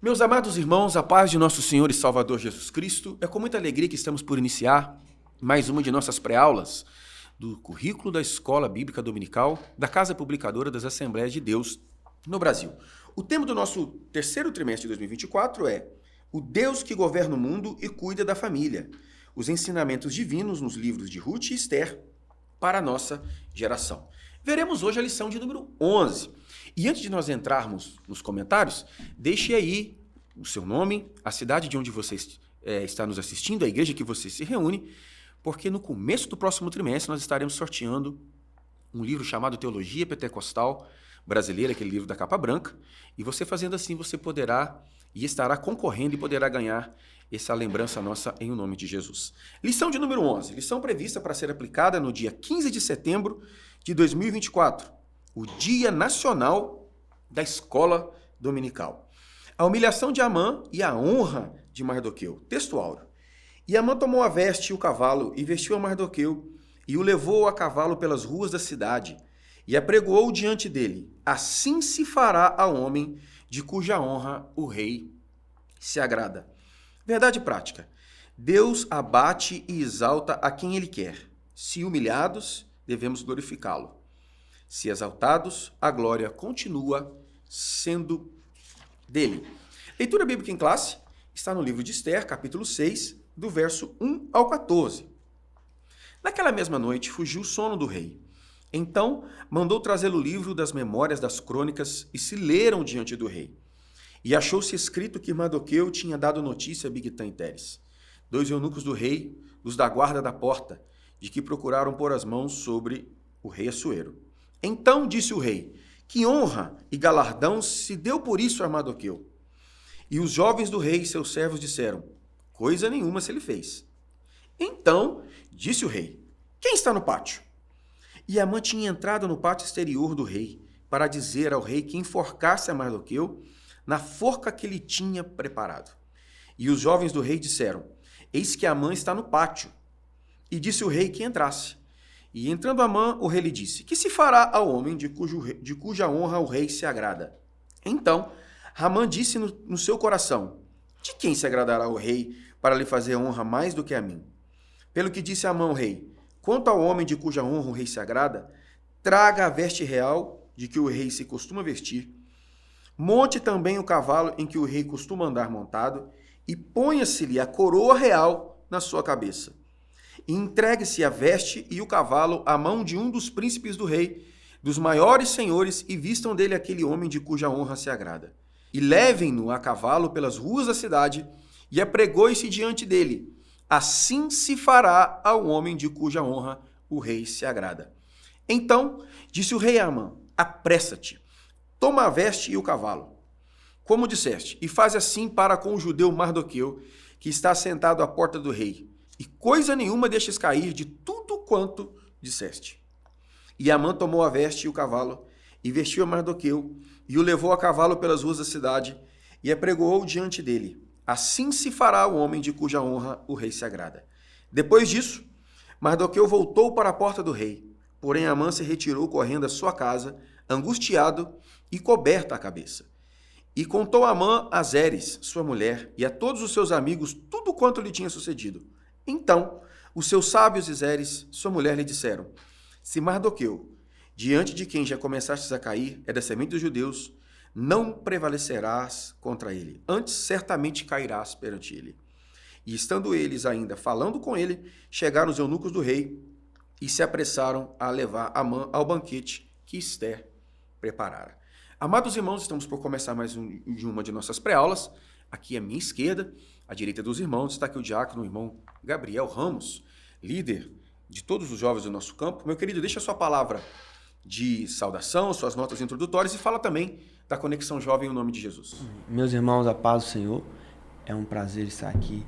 Meus amados irmãos, a paz de nosso Senhor e Salvador Jesus Cristo, é com muita alegria que estamos por iniciar mais uma de nossas pré-aulas do currículo da Escola Bíblica Dominical da Casa Publicadora das Assembleias de Deus no Brasil. O tema do nosso terceiro trimestre de 2024 é o Deus que governa o mundo e cuida da família, os ensinamentos divinos nos livros de Ruth e Esther para a nossa geração. Veremos hoje a lição de número 11. E antes de nós entrarmos nos comentários, deixe aí o seu nome, a cidade de onde você está nos assistindo, a igreja que você se reúne, porque no começo do próximo trimestre nós estaremos sorteando um livro chamado Teologia Pentecostal Brasileira, aquele livro da capa branca, e você fazendo assim, você poderá e estará concorrendo e poderá ganhar essa lembrança nossa em o nome de Jesus. Lição de número 11, lição prevista para ser aplicada no dia 15 de setembro de 2024. O Dia Nacional da Escola Dominical. A humilhação de Amã e a honra de Mardoqueu. Texto áureo. E Amã tomou a veste e o cavalo e vestiu a Mardoqueu e o levou a cavalo pelas ruas da cidade e apregoou diante dele. Assim se fará ao homem de cuja honra o rei se agrada. Verdade prática. Deus abate e exalta a quem ele quer. Se humilhados, devemos glorificá-lo. Se exaltados, a glória continua sendo dele. Leitura bíblica em classe está no livro de Esther, capítulo 6, do verso 1 ao 14. Naquela mesma noite fugiu o sono do rei. Então mandou trazer o livro das memórias das crônicas e se leram diante do rei. E achou-se escrito que Mardoqueu tinha dado notícia a Bigtã e Teres, 2 eunucos do rei, dos da guarda da porta, de que procuraram pôr as mãos sobre o rei Assuero. Então disse o rei, que honra e galardão se deu por isso a Mardoqueu. E os jovens do rei e seus servos disseram, coisa nenhuma se ele fez. Então disse o rei, quem está no pátio? E Amã tinha entrado no pátio exterior do rei, para dizer ao rei que enforcasse a Mardoqueu na forca que ele tinha preparado. E os jovens do rei disseram, eis que Amã está no pátio. E disse o rei que entrasse. E entrando Amã, o rei lhe disse, que se fará ao homem de cuja honra o rei se agrada? Então, Amã disse no seu coração, de quem se agradará o rei para lhe fazer honra mais do que a mim? Pelo que disse Amã o rei, quanto ao homem de cuja honra o rei se agrada, traga a veste real de que o rei se costuma vestir, monte também o cavalo em que o rei costuma andar montado, e ponha-se-lhe a coroa real na sua cabeça. E entregue-se a veste e o cavalo à mão de um dos príncipes do rei, dos maiores senhores, e vistam dele aquele homem de cuja honra se agrada. E levem-no a cavalo pelas ruas da cidade, e apregoe-se diante dele. Assim se fará ao homem de cuja honra o rei se agrada. Então disse o rei a Amã, apressa-te, toma a veste e o cavalo, como disseste, e faz assim para com o judeu Mardoqueu, que está sentado à porta do rei. E coisa nenhuma deixes cair de tudo quanto disseste. E Amã tomou a veste e o cavalo, e vestiu a Mardoqueu, e o levou a cavalo pelas ruas da cidade, e apregoou diante dele. Assim se fará o homem de cuja honra o rei se agrada. Depois disso, Mardoqueu voltou para a porta do rei, porém Amã se retirou correndo à sua casa, angustiado e coberto a cabeça. E contou Amã a Zeres, sua mulher, e a todos os seus amigos tudo quanto lhe tinha sucedido. Então, os seus sábios e Zeres, sua mulher, lhe disseram, se Mardoqueu, diante de quem já começastes a cair, é descendente dos judeus, não prevalecerás contra ele, antes certamente cairás perante ele. E estando eles ainda falando com ele, chegaram os eunucos do rei e se apressaram a levar Amã ao banquete que Esther preparara. Amados irmãos, estamos por começar mais uma de nossas pré-aulas. Aqui à minha esquerda, à direita dos irmãos, está aqui o diácono, o irmão Gabriel Ramos, líder de todos os jovens do nosso campo. Meu querido, deixa a sua palavra de saudação, suas notas introdutórias e fala também da Conexão Jovem em nome de Jesus. Meus irmãos, a paz do Senhor, é um prazer estar aqui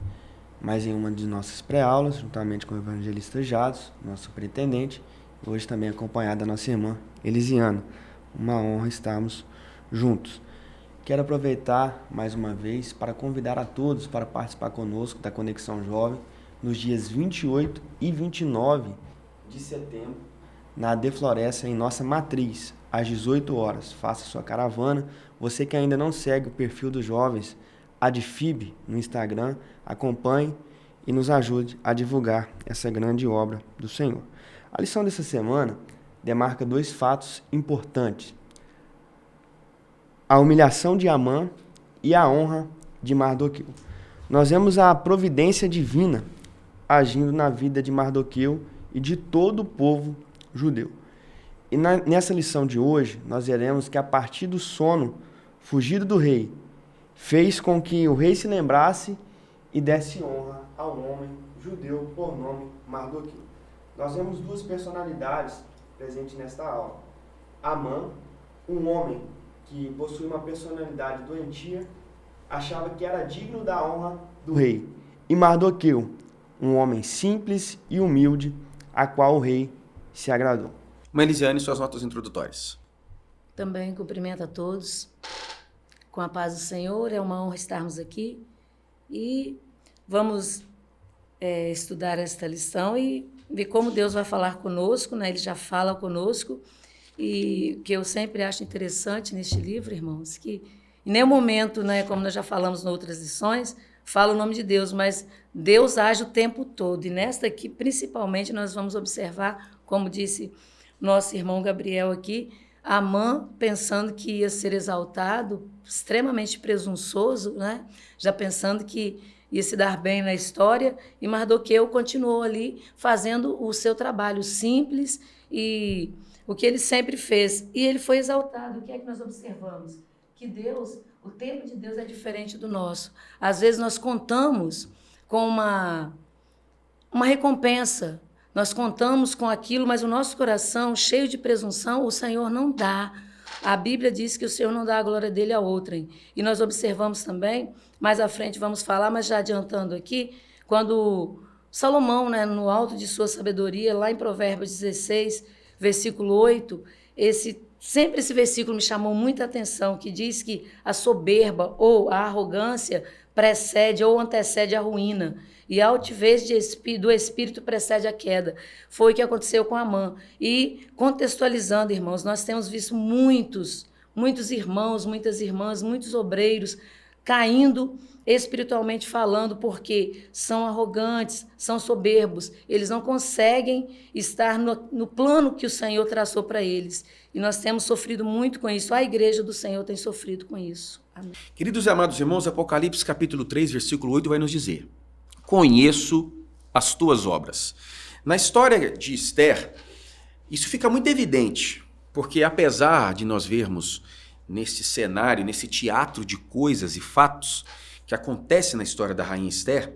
mais em uma de nossas pré-aulas, juntamente com o evangelista Jados, nosso superintendente, e hoje também acompanhado da nossa irmã Elisiana. Uma honra estarmos juntos. Quero aproveitar mais uma vez para convidar a todos para participar conosco da Conexão Jovem nos dias 28 e 29 de setembro na Defloresta, em nossa matriz, às 18 horas. Faça sua caravana. Você que ainda não segue o perfil dos jovens, Adfib, no Instagram, acompanhe e nos ajude a divulgar essa grande obra do Senhor. A lição dessa semana demarca 2 fatos importantes: a humilhação de Amã e a honra de Mardoqueu. Nós vemos a providência divina agindo na vida de Mardoqueu e de todo o povo judeu. E nessa lição de hoje, nós veremos que a partir do sono fugido do rei, fez com que o rei se lembrasse e desse honra ao homem judeu por nome Mardoqueu. Nós vemos 2 personalidades presentes nesta aula. Amã, um homem que possui uma personalidade doentia, achava que era digno da honra do rei. E Mardoqueu, um homem simples e humilde, a qual o rei se agradou. Mãe Elisiane, suas notas introdutórias. Também cumprimento a todos com a paz do Senhor. É uma honra estarmos aqui e vamos estudar esta lição e ver como Deus vai falar conosco, né? Ele já fala conosco. E o que eu sempre acho interessante neste livro, irmãos, que em nenhum momento, né, como nós já falamos em outras lições, fala o nome de Deus, mas Deus age o tempo todo. E nesta aqui, principalmente, nós vamos observar, como disse nosso irmão Gabriel aqui, Amã pensando que ia ser exaltado, extremamente presunçoso, né? Já pensando que ia se dar bem na história, e Mardoqueu continuou ali fazendo o seu trabalho simples e o que ele sempre fez. E ele foi exaltado. O que é que nós observamos? Que Deus, o tempo de Deus é diferente do nosso. Às vezes nós contamos com uma recompensa, nós contamos com aquilo, mas o nosso coração, cheio de presunção, o Senhor não dá. A Bíblia diz que o Senhor não dá a glória dele a outrem. E nós observamos também, mais à frente vamos falar, mas já adiantando aqui, quando Salomão, né, no alto de sua sabedoria, lá em Provérbios 16, versículo 8, sempre esse versículo me chamou muita atenção, que diz que a soberba ou a arrogância precede ou antecede a ruína, e a altivez do espírito precede a queda. Foi o que aconteceu com Amã. E, contextualizando, irmãos, nós temos visto muitos irmãos, muitas irmãs, muitos obreiros caindo espiritualmente falando, porque são arrogantes, são soberbos, eles não conseguem estar no plano que o Senhor traçou para eles. E nós temos sofrido muito com isso, a igreja do Senhor tem sofrido com isso. Amém. Queridos e amados irmãos, Apocalipse capítulo 3, versículo 8 vai nos dizer: conheço as tuas obras. Na história de Esther, isso fica muito evidente, porque apesar de nós vermos nesse cenário, nesse teatro de coisas e fatos que acontece na história da rainha Esther,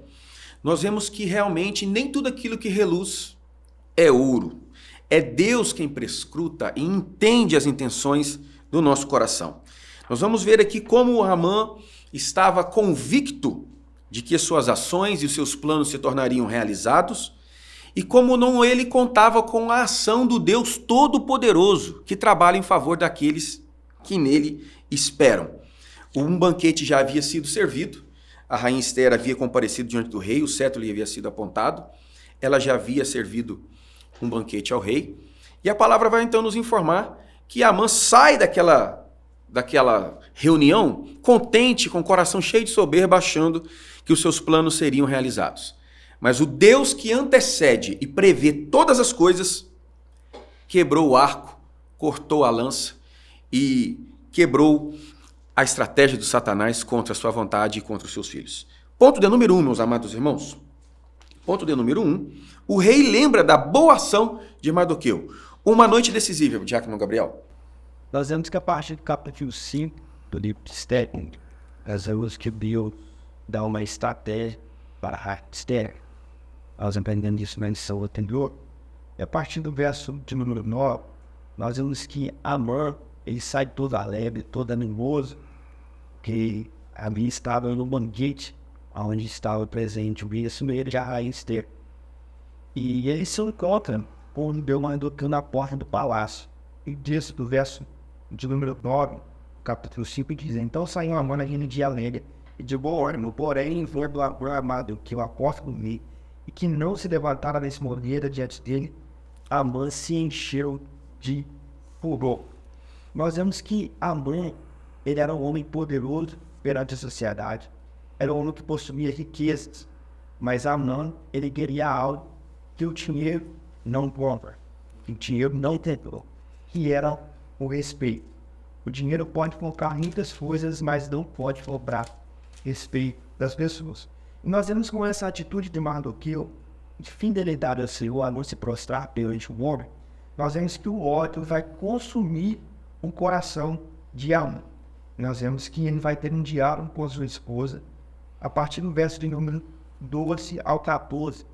nós vemos que realmente nem tudo aquilo que reluz é ouro. É Deus quem prescruta e entende as intenções do nosso coração. Nós vamos ver aqui como Amã estava convicto de que as suas ações e os seus planos se tornariam realizados, e como não ele contava com a ação do Deus Todo-Poderoso, que trabalha em favor daqueles que nele esperam. Um banquete já havia sido servido, a rainha Esther havia comparecido diante do rei, o cetro lhe havia sido apontado, ela já havia servido um banquete ao rei, e a palavra vai então nos informar que Amã sai daquela reunião contente, com o coração cheio de soberba, achando que os seus planos seriam realizados. Mas o Deus que antecede e prevê todas as coisas quebrou o arco, cortou a lança e quebrou a estratégia do Satanás contra a sua vontade e contra os seus filhos. Ponto de número 1, meus amados irmãos. Ponto de número 1, o rei lembra da boa ação de Mardoqueu. Uma noite decisiva, Diácono Gabriel. Nós vemos que a partir do capítulo 5 do livro de Esther, nós vemos que Deus dá uma estratégia para a Esther. Nós aprendemos isso na lição anterior. E a partir do verso de número 9, nós vemos que Amã, ele sai todo alegre, todo animoso, que ali estava no banquete, onde estava presente o rei e a rainha Esther. E ele se encontra com o Deus Mardoqueu na porta do palácio. E diz do verso de número 9, capítulo 5, diz: então saiu Amã naquele dia alegre e de bom ânimo, porém, foi do amado que o apóstolo vi, e que não se levantara nesse morrer diante dele, Amã se encheu de furor. nós vemos que Amã, ele era um homem poderoso perante a sociedade, era um homem que possuía riquezas, mas Amã, ele queria algo que o dinheiro não compra, que o dinheiro não tentou, que era o respeito. O dinheiro pode comprar muitas coisas, mas não pode comprar respeito das pessoas. E nós vemos com essa atitude de Mardoqueu, de fidelidade ao Senhor, a não se prostrar perante o homem, nós vemos que o ódio vai consumir o coração de Amã. Nós vemos que ele vai ter um diálogo com a sua esposa, a partir do verso de número 12 ao 14,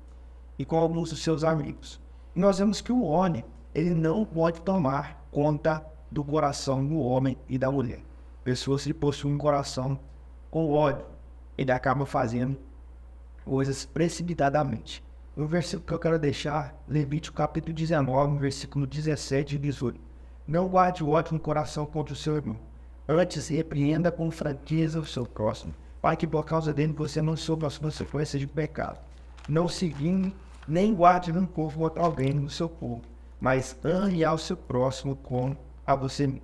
e com alguns dos seus amigos. E nós vemos que o homem, ele não pode tomar conta do coração do homem e da mulher. Pessoas que possuem um coração com ódio, ele acaba fazendo coisas precipitadamente. O versículo que eu quero deixar, Levítico capítulo 19, versículo 17 e 18. Não guarde o ódio no coração contra o seu irmão. Antes, repreenda com franqueza o seu próximo, para que por causa dele você não sofra as consequências de pecado. Não seguindo, nem guarde rancor contra alguém no seu povo, mas ame ao seu próximo como a você mesmo.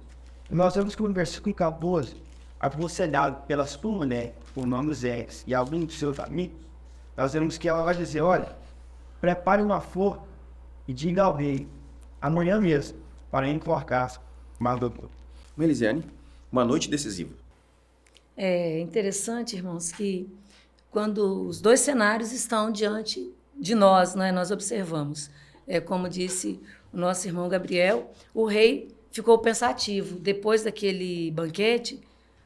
E nós vemos que no versículo 14, aconselhado pela sua mulher, por nome Zé, e alguns dos seus amigos, nós vemos que ela vai dizer, olha, prepare uma forca e diga ao rei, amanhã mesmo, para enforcar Mardoqueu. Melisiane, uma noite decisiva. É interessante, irmãos, que quando os dois cenários estão diante de nós, né, nós observamos. Como disse o nosso irmão Gabriel, o rei ficou pensativo. Depois daquele banquete,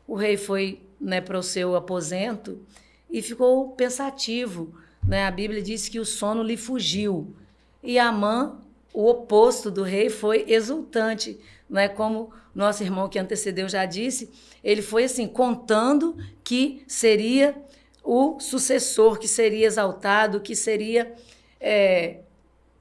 o rei foi, né, para o seu aposento e ficou pensativo. Né? A Bíblia diz que o sono lhe fugiu. E Amã, o oposto do rei, foi exultante. Né? Como nosso irmão que antecedeu já disse, ele foi assim, contando que seria o sucessor, que seria exaltado, que seria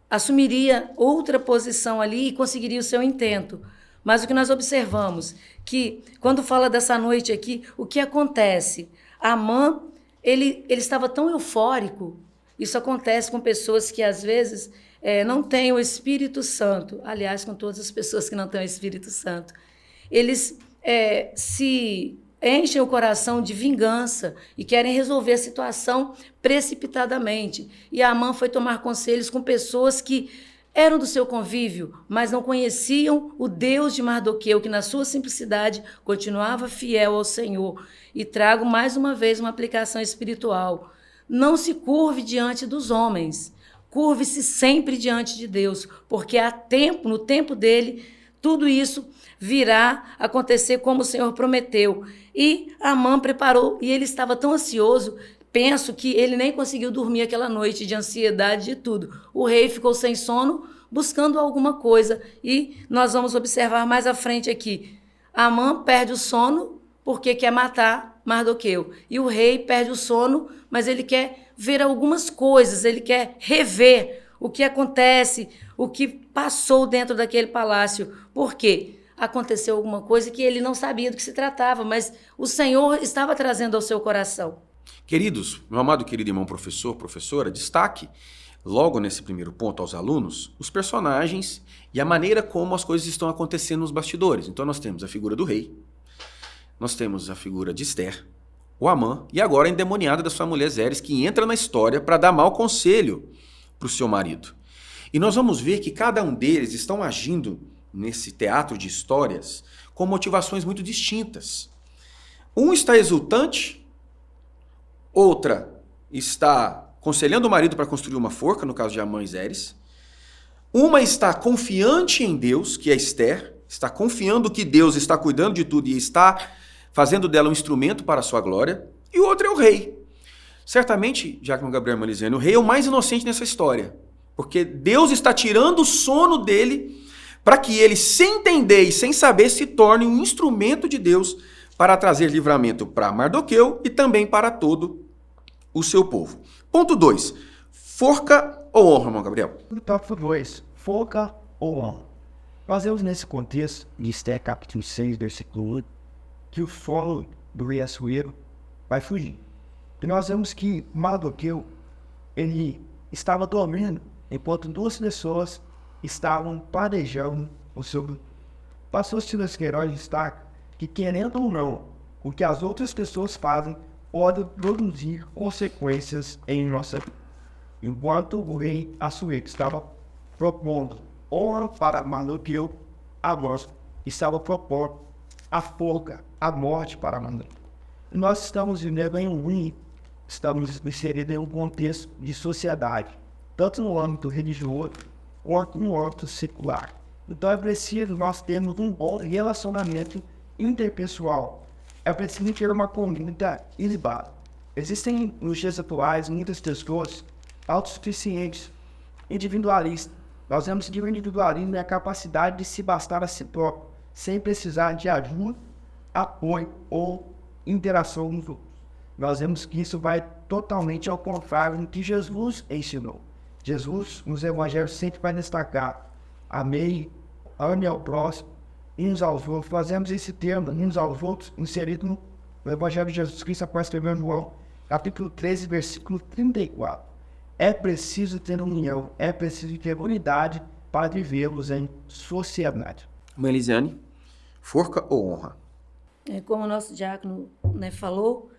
assumiria outra posição ali e conseguiria o seu intento. Mas o que nós observamos, que quando fala dessa noite aqui, o que acontece? Amã, ele estava tão eufórico. Isso acontece com pessoas que, às vezes, não têm o Espírito Santo. Aliás, com todas as pessoas que não têm o Espírito Santo. Eles se enchem o coração de vingança e querem resolver a situação precipitadamente. E Amã foi tomar conselhos com pessoas que eram do seu convívio, mas não conheciam o Deus de Mardoqueu, que na sua simplicidade continuava fiel ao Senhor. E trago mais uma vez uma aplicação espiritual. Não se curve diante dos homens, curve-se sempre diante de Deus, porque há tempo, no tempo dele, tudo isso virá acontecer como o Senhor prometeu. E Amã preparou, e ele estava tão ansioso, penso que ele nem conseguiu dormir aquela noite de ansiedade de tudo. O rei ficou sem sono, buscando alguma coisa. E nós vamos observar mais à frente aqui. Amã perde o sono porque quer matar Mardoqueu. E o rei perde o sono, mas ele quer ver algumas coisas, ele quer rever o que acontece, o que passou dentro daquele palácio. Por quê? Aconteceu alguma coisa que ele não sabia do que se tratava, mas o Senhor estava trazendo ao seu coração. Queridos, meu amado querido irmão professor, professora, destaque logo nesse primeiro ponto aos alunos os personagens e a maneira como as coisas estão acontecendo nos bastidores. Então nós temos a figura do rei, nós temos a figura de Esther, o Amã e agora a endemoniada da sua mulher Zeres, que entra na história para dar mau conselho para o seu marido. E nós vamos ver que cada um deles estão agindo nesse teatro de histórias com motivações muito distintas. Um está exultante, outra está aconselhando o marido para construir uma forca, no caso de Amã e Zeres. Uma está confiante em Deus, que é Esther, está confiando que Deus está cuidando de tudo e está fazendo dela um instrumento para a sua glória. E o outro é o rei. Certamente, Giacomo Gabriel Melisiane, o rei é o mais inocente nessa história, porque Deus está tirando o sono dele para que ele, sem entender e sem saber, se torne um instrumento de Deus para trazer livramento para Mardoqueu e também para todo o seu povo. Ponto 2. Forca ou honra, irmão Gabriel? Tópico 2. Forca ou honra? Nós vemos nesse contexto, de Esther capítulo 6, versículo 1, que o sono do rei Assuero vai fugir. E nós vemos que Mardoqueu, ele estava dormindo, enquanto duas pessoas estavam planejando o seu pastor Silas Queiroz destaca que, querendo ou não, o que as outras pessoas fazem pode produzir consequências em nossa vida. Enquanto o rei Assuero estava propondo honra para Mardoqueu, agora estava propondo a forca, a morte para Mardoqueu. Nós estamos vivendo em um mundo, estamos inseridos em um contexto de sociedade, tanto no âmbito religioso quanto no âmbito secular. Então é preciso nós termos um bom relacionamento interpessoal. É preciso ter uma conduta ilibada. Existem nos dias atuais muitas pessoas autossuficientes, individualistas. Nós vemos que o individualismo é a capacidade de se bastar a si próprio, sem precisar de ajuda, apoio ou interação nos outros. Nós vemos que isso vai totalmente ao contrário do que Jesus ensinou. Jesus, nos evangelhos, sempre vai destacar: amei, ame ao próximo, uns aos outros. Fazemos esse termo, uns aos outros, inserido no evangelho de Jesus Cristo, após escrever João, capítulo 13, versículo 34. É preciso ter união, é preciso ter unidade para vivermos em sociedade. Mãe Elisiane, forca ou honra? Como o nosso diácono, né, falou,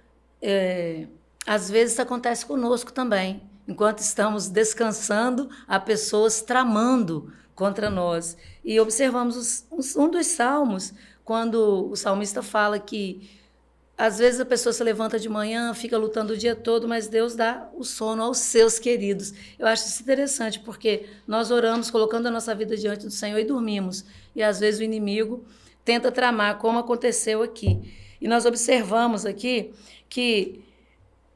às vezes isso acontece conosco também. Enquanto estamos descansando, há pessoas tramando contra nós. E observamos um dos salmos, quando o salmista fala que às vezes a pessoa se levanta de manhã, fica lutando o dia todo, mas Deus dá o sono aos seus queridos. Eu acho isso interessante, porque nós oramos colocando a nossa vida diante do Senhor e dormimos. E às vezes o inimigo tenta tramar, como aconteceu aqui. E nós observamos aqui que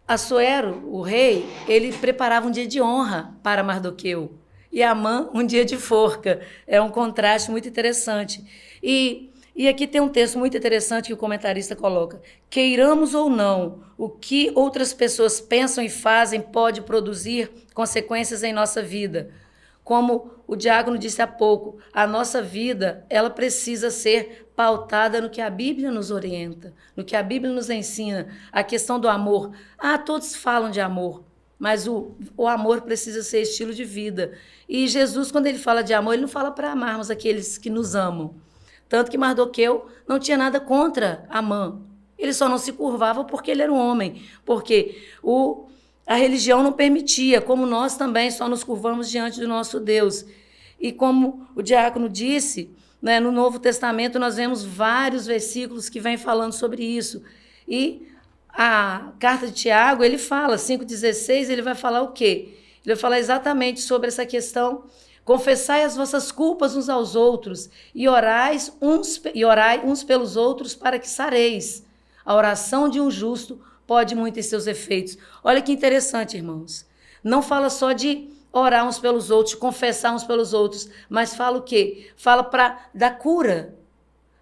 Assuero, o rei, ele preparava um dia de honra para Mardoqueu. E Amã, um dia de forca. É um contraste muito interessante. E aqui tem um texto muito interessante que o comentarista coloca: queiramos ou não, o que outras pessoas pensam e fazem pode produzir consequências em nossa vida. Como o diácono disse há pouco, a nossa vida, ela precisa ser pautada no que a Bíblia nos orienta, no que a Bíblia nos ensina, a questão do amor. Todos falam de amor, mas o amor precisa ser estilo de vida. E Jesus, quando ele fala de amor, ele não fala para amarmos aqueles que nos amam. Tanto que Mardoqueu não tinha nada contra Amã. Ele só não se curvava porque ele era um homem, porque a religião não permitia, como nós também só nos curvamos diante do nosso Deus. E como o diácono disse, né, no Novo Testamento nós vemos vários versículos que vêm falando sobre isso. E a carta de Tiago, ele fala, 5,16, ele vai falar o quê? Ele vai falar exatamente sobre essa questão: confessai as vossas culpas uns aos outros e orai uns pelos outros para que sareis. A oração de um justo pode muito em seus efeitos. Olha que interessante, irmãos. Não fala só de orar uns pelos outros, confessar uns pelos outros, mas fala o quê? Fala da cura.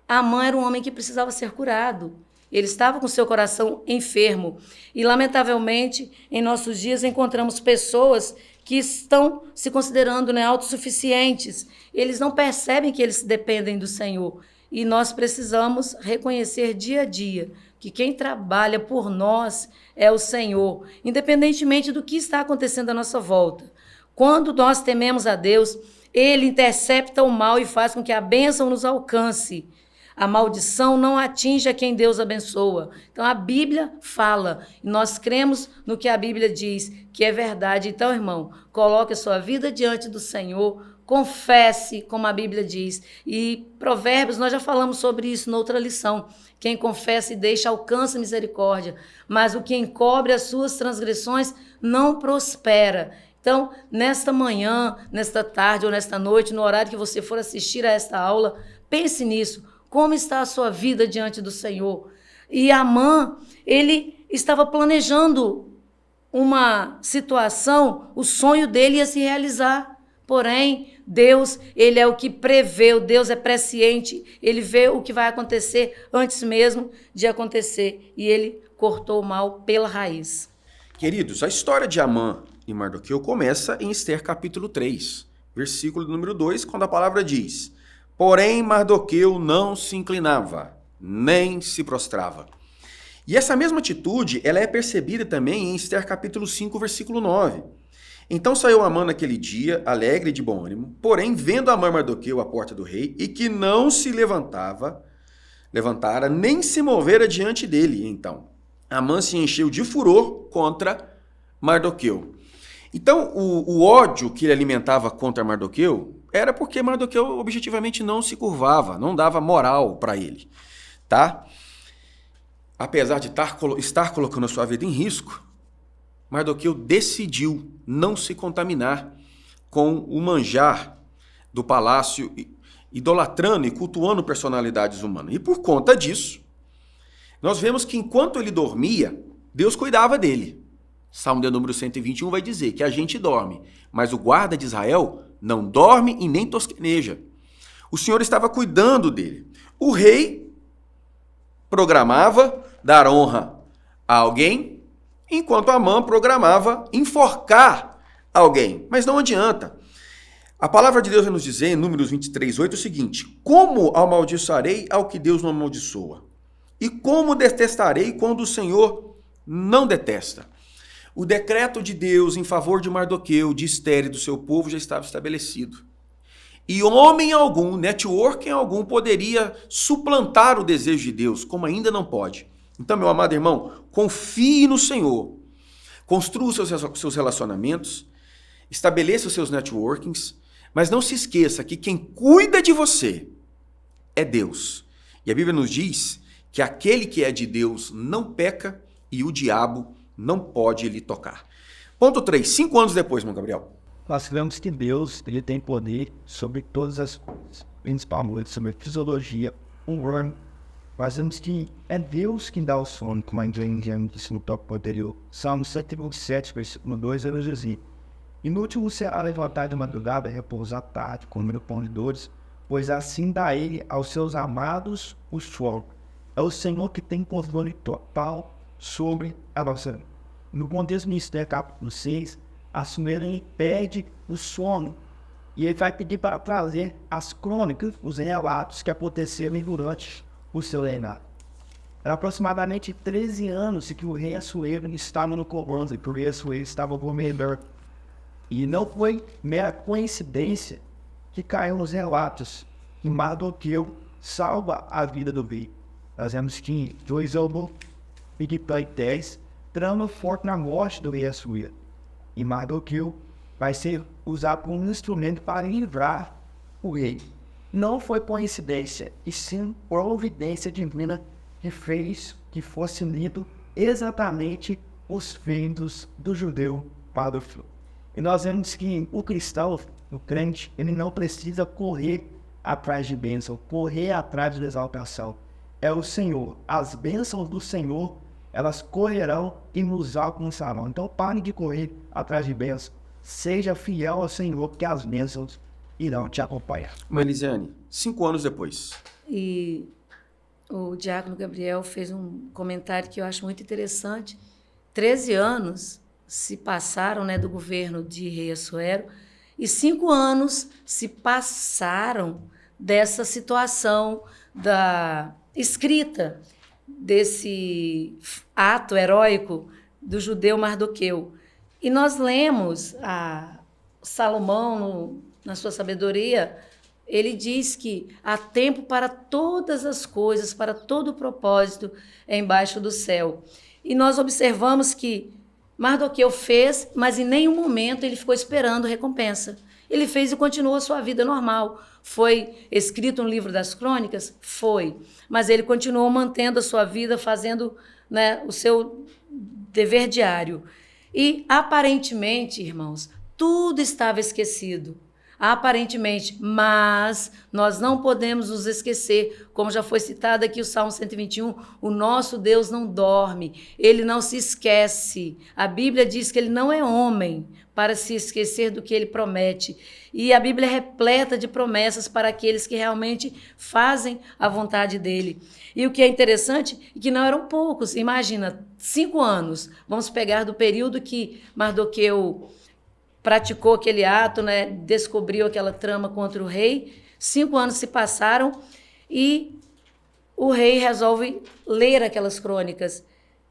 Amã era um homem que precisava ser curado. Ele estava com seu coração enfermo. E, lamentavelmente, em nossos dias encontramos pessoas que estão se considerando, né, autossuficientes. Eles não percebem que eles dependem do Senhor. E nós precisamos reconhecer dia a dia que quem trabalha por nós é o Senhor, independentemente do que está acontecendo à nossa volta. Quando nós tememos a Deus, Ele intercepta o mal e faz com que a bênção nos alcance. A maldição não atinge a quem Deus abençoa. Então, a Bíblia fala, e nós cremos no que a Bíblia diz, que é verdade. Então, irmão, coloque a sua vida diante do Senhor, confesse, como a Bíblia diz. E Provérbios, nós já falamos sobre isso noutra lição. Quem confessa e deixa alcança misericórdia, mas o que encobre as suas transgressões não prospera. Então, nesta manhã, nesta tarde ou nesta noite, no horário que você for assistir a esta aula, pense nisso. Como está a sua vida diante do Senhor? E Amã, ele estava planejando uma situação, o sonho dele ia se realizar. Porém, Deus, ele é o que prevê, Deus é presciente, ele vê o que vai acontecer antes mesmo de acontecer. E ele cortou o mal pela raiz. Queridos, a história de Amã e Mardoqueu começa em Ester capítulo 3, versículo número 2, quando a palavra diz: porém, Mardoqueu não se inclinava, nem se prostrava. E essa mesma atitude, ela é percebida também em Ester capítulo 5, versículo 9. Então saiu Amã naquele dia, alegre e de bom ânimo, porém, vendo Amã Mardoqueu à porta do rei, e que não se levantara, nem se movera diante dele. Então, Amã se encheu de furor contra Mardoqueu. Então, o ódio que ele alimentava contra Mardoqueu era porque Mardoqueu objetivamente não se curvava, não dava moral para ele, tá? Apesar de estar colocando a sua vida em risco, Mardoqueu decidiu não se contaminar com o manjar do palácio, idolatrando e cultuando personalidades humanas. E por conta disso, nós vemos que enquanto ele dormia, Deus cuidava dele. Salmo de número 121 vai dizer que a gente dorme, mas o guarda de Israel não dorme e nem tosqueneja. O Senhor estava cuidando dele. O rei programava dar honra a alguém, enquanto Amã programava enforcar alguém. Mas não adianta. A palavra de Deus vai nos dizer, em Números 23:8, o seguinte: como amaldiçoarei ao que Deus não amaldiçoa? E como detestarei quando o Senhor não detesta? O decreto de Deus em favor de Mardoqueu, de Esther e do seu povo já estava estabelecido. E homem algum, networking algum, poderia suplantar o desejo de Deus, como ainda não pode. Então, meu amado irmão, confie no Senhor. Construa os seus relacionamentos, estabeleça os seus networkings, mas não se esqueça que quem cuida de você é Deus. E a Bíblia nos diz que aquele que é de Deus não peca e o diabo não pode lhe tocar. Ponto 3. 5 anos depois, irmão Gabriel. Nós vemos que Deus ele tem poder sobre todas as coisas, principalmente sobre a fisiologia, o humano. Nós vemos que é Deus quem dá o sono, como a gente disse no tópico anterior. Salmo 127, versículo 2, vai dizer assim: inútil será levantar de madrugada, repousar tarde, comer o pão de dores, pois assim dá ele aos seus amados o sono. É o Senhor que tem controle total sobre a nossa vida. No contexto do Esther, capítulo 6, a Sumeira pede o sono e ele vai pedir para trazer as crônicas, os relatos que aconteceram durante o seu reinado. Era aproximadamente 13 anos que o rei Assuero estava no comando, e o rei Assuero estava governando. E não foi mera coincidência que caiu nos relatos que Mardoqueu salva a vida do rei. Nós vemos que Joisobo Filipai 10 trama forte na morte do rei Assuero. E Mardoqueu vai ser usado como um instrumento para livrar o rei. Não foi coincidência, e sim providência divina que fez que fosse lido exatamente os feitos do judeu para o fim. E nós vemos que o cristão, o crente, ele não precisa correr atrás de bênção, correr atrás de exaltação. É o Senhor. As bênçãos do Senhor, elas correrão e nos alcançarão. Então pare de correr atrás de bênçãos. Seja fiel ao Senhor, que as bênçãos irão te acompanhar. Elisiane, 5 anos depois. E o diácono Gabriel fez um comentário que eu acho muito interessante. 13 anos se passaram, né, do governo de rei Assuero, e 5 anos se passaram dessa situação da escrita desse ato heróico do judeu Mardoqueu. E nós lemos a Salomão, na sua sabedoria, ele diz que há tempo para todas as coisas, para todo o propósito embaixo do céu. E nós observamos que Mardoqueu fez, mas em nenhum momento ele ficou esperando recompensa. Ele fez e continuou a sua vida normal. Foi escrito no livro das crônicas? Foi. Mas ele continuou mantendo a sua vida, fazendo, né, o seu dever diário. E, aparentemente, irmãos, tudo estava esquecido. Aparentemente, mas nós não podemos nos esquecer, como já foi citado aqui o Salmo 121, o nosso Deus não dorme, ele não se esquece. A Bíblia diz que ele não é homem para se esquecer do que ele promete. E a Bíblia é repleta de promessas para aqueles que realmente fazem a vontade dele. E o que é interessante é que não eram poucos. Imagina, 5 anos. Vamos pegar do período que Mardoqueu praticou aquele ato, né, descobriu aquela trama contra o rei. 5 anos se passaram e o rei resolve ler aquelas crônicas.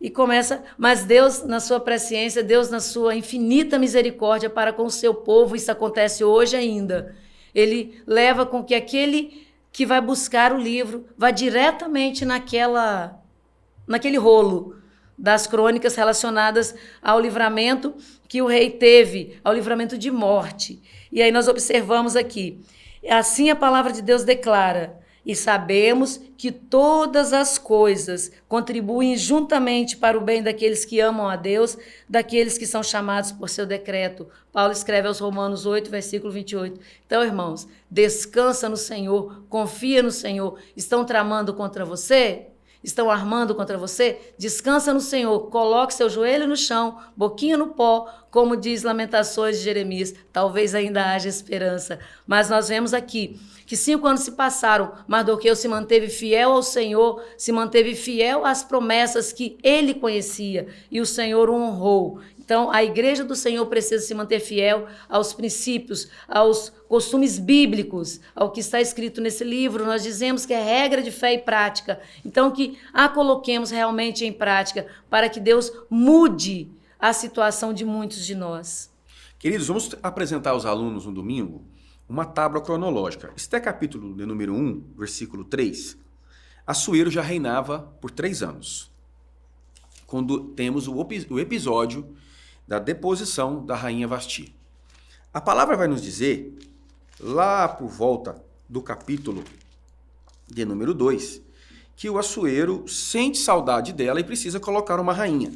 E começa, mas Deus, na sua presciência, Deus, na sua infinita misericórdia para com o seu povo, isso acontece hoje ainda. Ele leva com que aquele que vai buscar o livro vá diretamente naquele rolo das crônicas relacionadas ao livramento que o rei teve, ao livramento de morte. E aí nós observamos aqui, assim a palavra de Deus declara: e sabemos que todas as coisas contribuem juntamente para o bem daqueles que amam a Deus, daqueles que são chamados por seu decreto. Paulo escreve aos Romanos 8, versículo 28. Então, irmãos, descansa no Senhor, confia no Senhor. Estão tramando contra você? Estão armando contra você? Descansa no Senhor, coloque seu joelho no chão, boquinha no pó, como diz Lamentações de Jeremias. Talvez ainda haja esperança. Mas nós vemos aqui que 5 anos se passaram, Mardoqueu se manteve fiel ao Senhor, se manteve fiel às promessas que ele conhecia, e o Senhor o honrou. Então, a igreja do Senhor precisa se manter fiel aos princípios, aos costumes bíblicos, ao que está escrito nesse livro. Nós dizemos que é regra de fé e prática. Então, que a coloquemos realmente em prática para que Deus mude a situação de muitos de nós. Queridos, vamos apresentar aos alunos no domingo uma tábua cronológica. Este é capítulo de número 1, versículo 3. Assuero já reinava por 3 anos, quando temos o episódio da deposição da rainha Vasti. A palavra vai nos dizer, lá por volta do capítulo de número 2, que o Assuero sente saudade dela e precisa colocar uma rainha.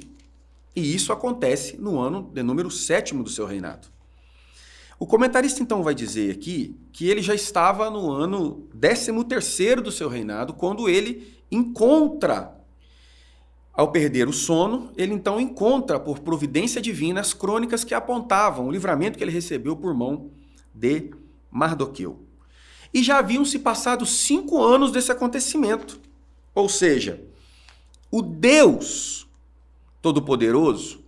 E isso acontece no ano de número 7º do seu reinado. O comentarista então vai dizer aqui que ele já estava no ano 13º do seu reinado, quando ele encontra, ao perder o sono, ele então encontra por providência divina as crônicas que apontavam o livramento que ele recebeu por mão de Mardoqueu. E já haviam se passado 5 anos desse acontecimento. Ou seja, o Deus Todo-Poderoso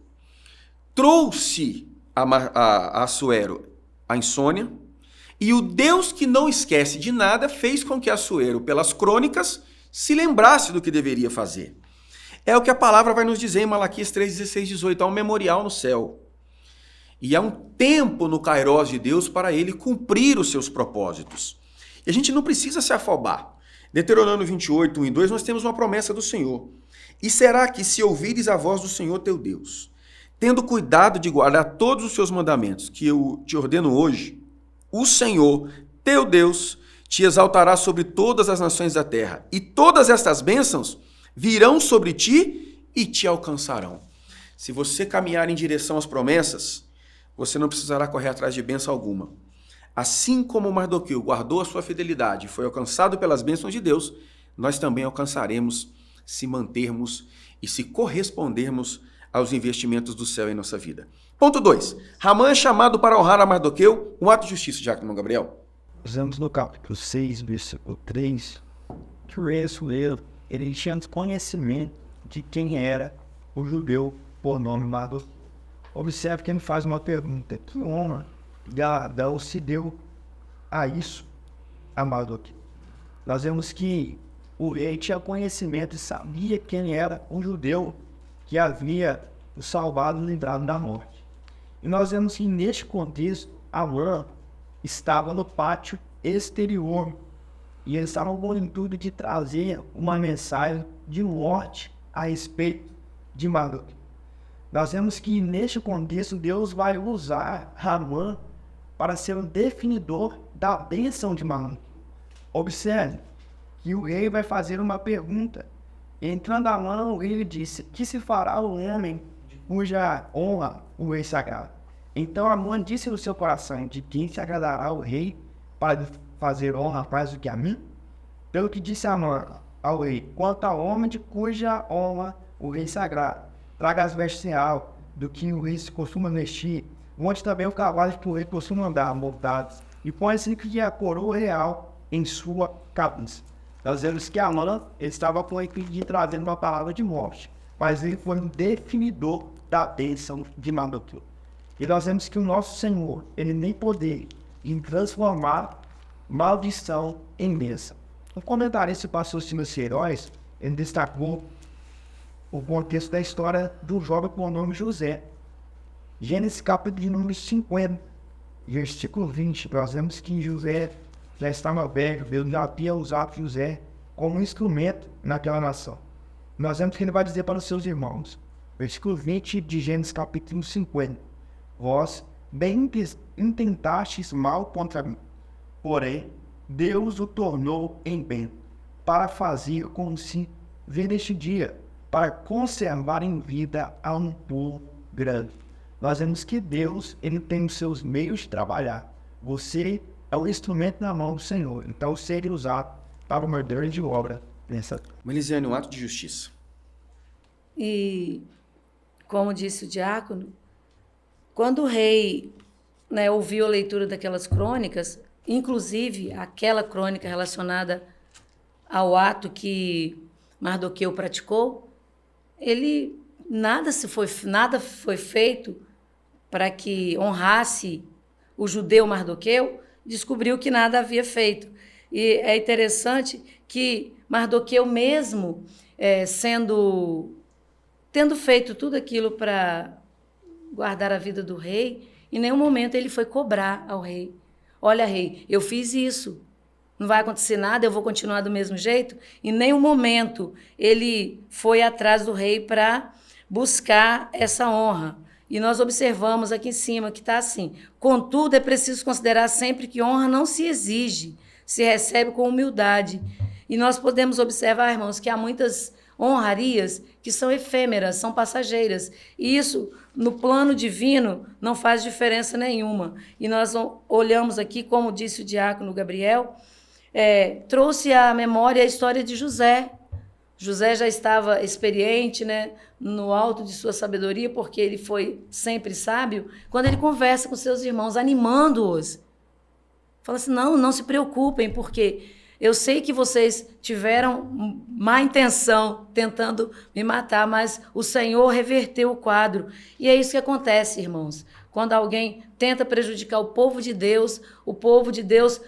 trouxe a Assuero a insônia, e o Deus que não esquece de nada fez com que Assuero, pelas crônicas, se lembrasse do que deveria fazer. É o que a palavra vai nos dizer em Malaquias 3, 16, 18. Há um memorial no céu. E há um tempo no Kairós de Deus para ele cumprir os seus propósitos. E a gente não precisa se afobar. Deuteronômio 28, 1 e 2, nós temos uma promessa do Senhor. E será que, se ouvires a voz do Senhor teu Deus, tendo cuidado de guardar todos os seus mandamentos que eu te ordeno hoje, o Senhor, teu Deus, te exaltará sobre todas as nações da terra, e todas estas bênçãos virão sobre ti e te alcançarão. Se você caminhar em direção às promessas, você não precisará correr atrás de bênção alguma. Assim como Mardoqueu guardou a sua fidelidade e foi alcançado pelas bênçãos de Deus, nós também alcançaremos se mantermos e se correspondermos aos investimentos do céu em nossa vida. Ponto 2. Ramã é chamado para honrar a Mardoqueu, um ato de justiça, Diácono Gabriel. Usamos no capítulo 6, versículo 3, que o rei Assuero, ele tinha conhecimento de quem era o judeu por nome Mardoqueu. Observe que ele faz uma pergunta: que honra Galadão se deu a isso, a Mardoqueu? Nós vemos que o rei tinha conhecimento e sabia quem era um judeu que havia o salvado e livrado da morte. E nós vemos que neste contexto, Amã estava no pátio exterior e eles estavam com o intuito de trazer uma mensagem de morte a respeito de Mardoqueu. Nós vemos que neste contexto Deus vai usar Ramã para ser o definidor da bênção de Mardoqueu. Observe que o rei vai fazer uma pergunta. Entrando a mão, o rei disse: que se fará o homem cuja honra o rei sagrado? Então Amã disse no seu coração: de quem se agradará o rei para fazer honra mais do que a mim? Pelo que disse Amã ao rei: quanto ao homem de cuja honra o rei sagrado, traga as vestes real do que o rei se costuma vestir, onde também o cavalo que o rei costuma andar montados, e põe-se que a coroa real em sua cabeça. Nós vemos que Amã estava com o intuito de trazer uma palavra de morte, mas ele foi um definidor da bênção de Mardoqueu. E nós vemos que o nosso Senhor, ele tem poder em transformar maldição em bênção. Um comentarista, o pastor Silas Queiroz, ele destacou o contexto da história do jovem com o nome José. Gênesis capítulo de número 50, versículo 20, nós vemos que José já estava velho, Deus já havia usado José como um instrumento naquela nação. Nós vemos que ele vai dizer para os seus irmãos, versículo 20 de Gênesis capítulo 50, vós bem intentastes mal contra mim, porém Deus o tornou em bem, para fazer como se ver neste dia, para conservar em vida a um povo grande. Nós vemos que Deus, ele tem os seus meios de trabalhar. Você é o instrumento na mão do Senhor. Então, seja usado para uma grande obra nessa. Melisiane, um ato de justiça. E, como disse o diácono, quando o rei, né, ouviu a leitura daquelas crônicas, inclusive aquela crônica relacionada ao ato que Mardoqueu praticou, nada foi feito para que honrasse o judeu Mardoqueu, descobriu que nada havia feito. E é interessante que Mardoqueu mesmo, tendo feito tudo aquilo para guardar a vida do rei, em nenhum momento ele foi cobrar ao rei. Olha, rei, eu fiz isso, não vai acontecer nada, eu vou continuar do mesmo jeito? Em nenhum momento ele foi atrás do rei para buscar essa honra. E nós observamos aqui em cima que está assim: contudo, é preciso considerar sempre que honra não se exige, se recebe com humildade. E nós podemos observar, irmãos, que há muitas honrarias que são efêmeras, são passageiras. E isso, no plano divino, não faz diferença nenhuma. E nós olhamos aqui, como disse o diácono Gabriel, trouxe à memória a história de José. José já estava experiente, né, no alto de sua sabedoria, porque ele foi sempre sábio, quando ele conversa com seus irmãos, animando-os. Fala assim, não se preocupem, porque eu sei que vocês tiveram má intenção tentando me matar, mas o Senhor reverteu o quadro. E é isso que acontece, irmãos. Quando alguém tenta prejudicar o povo de Deus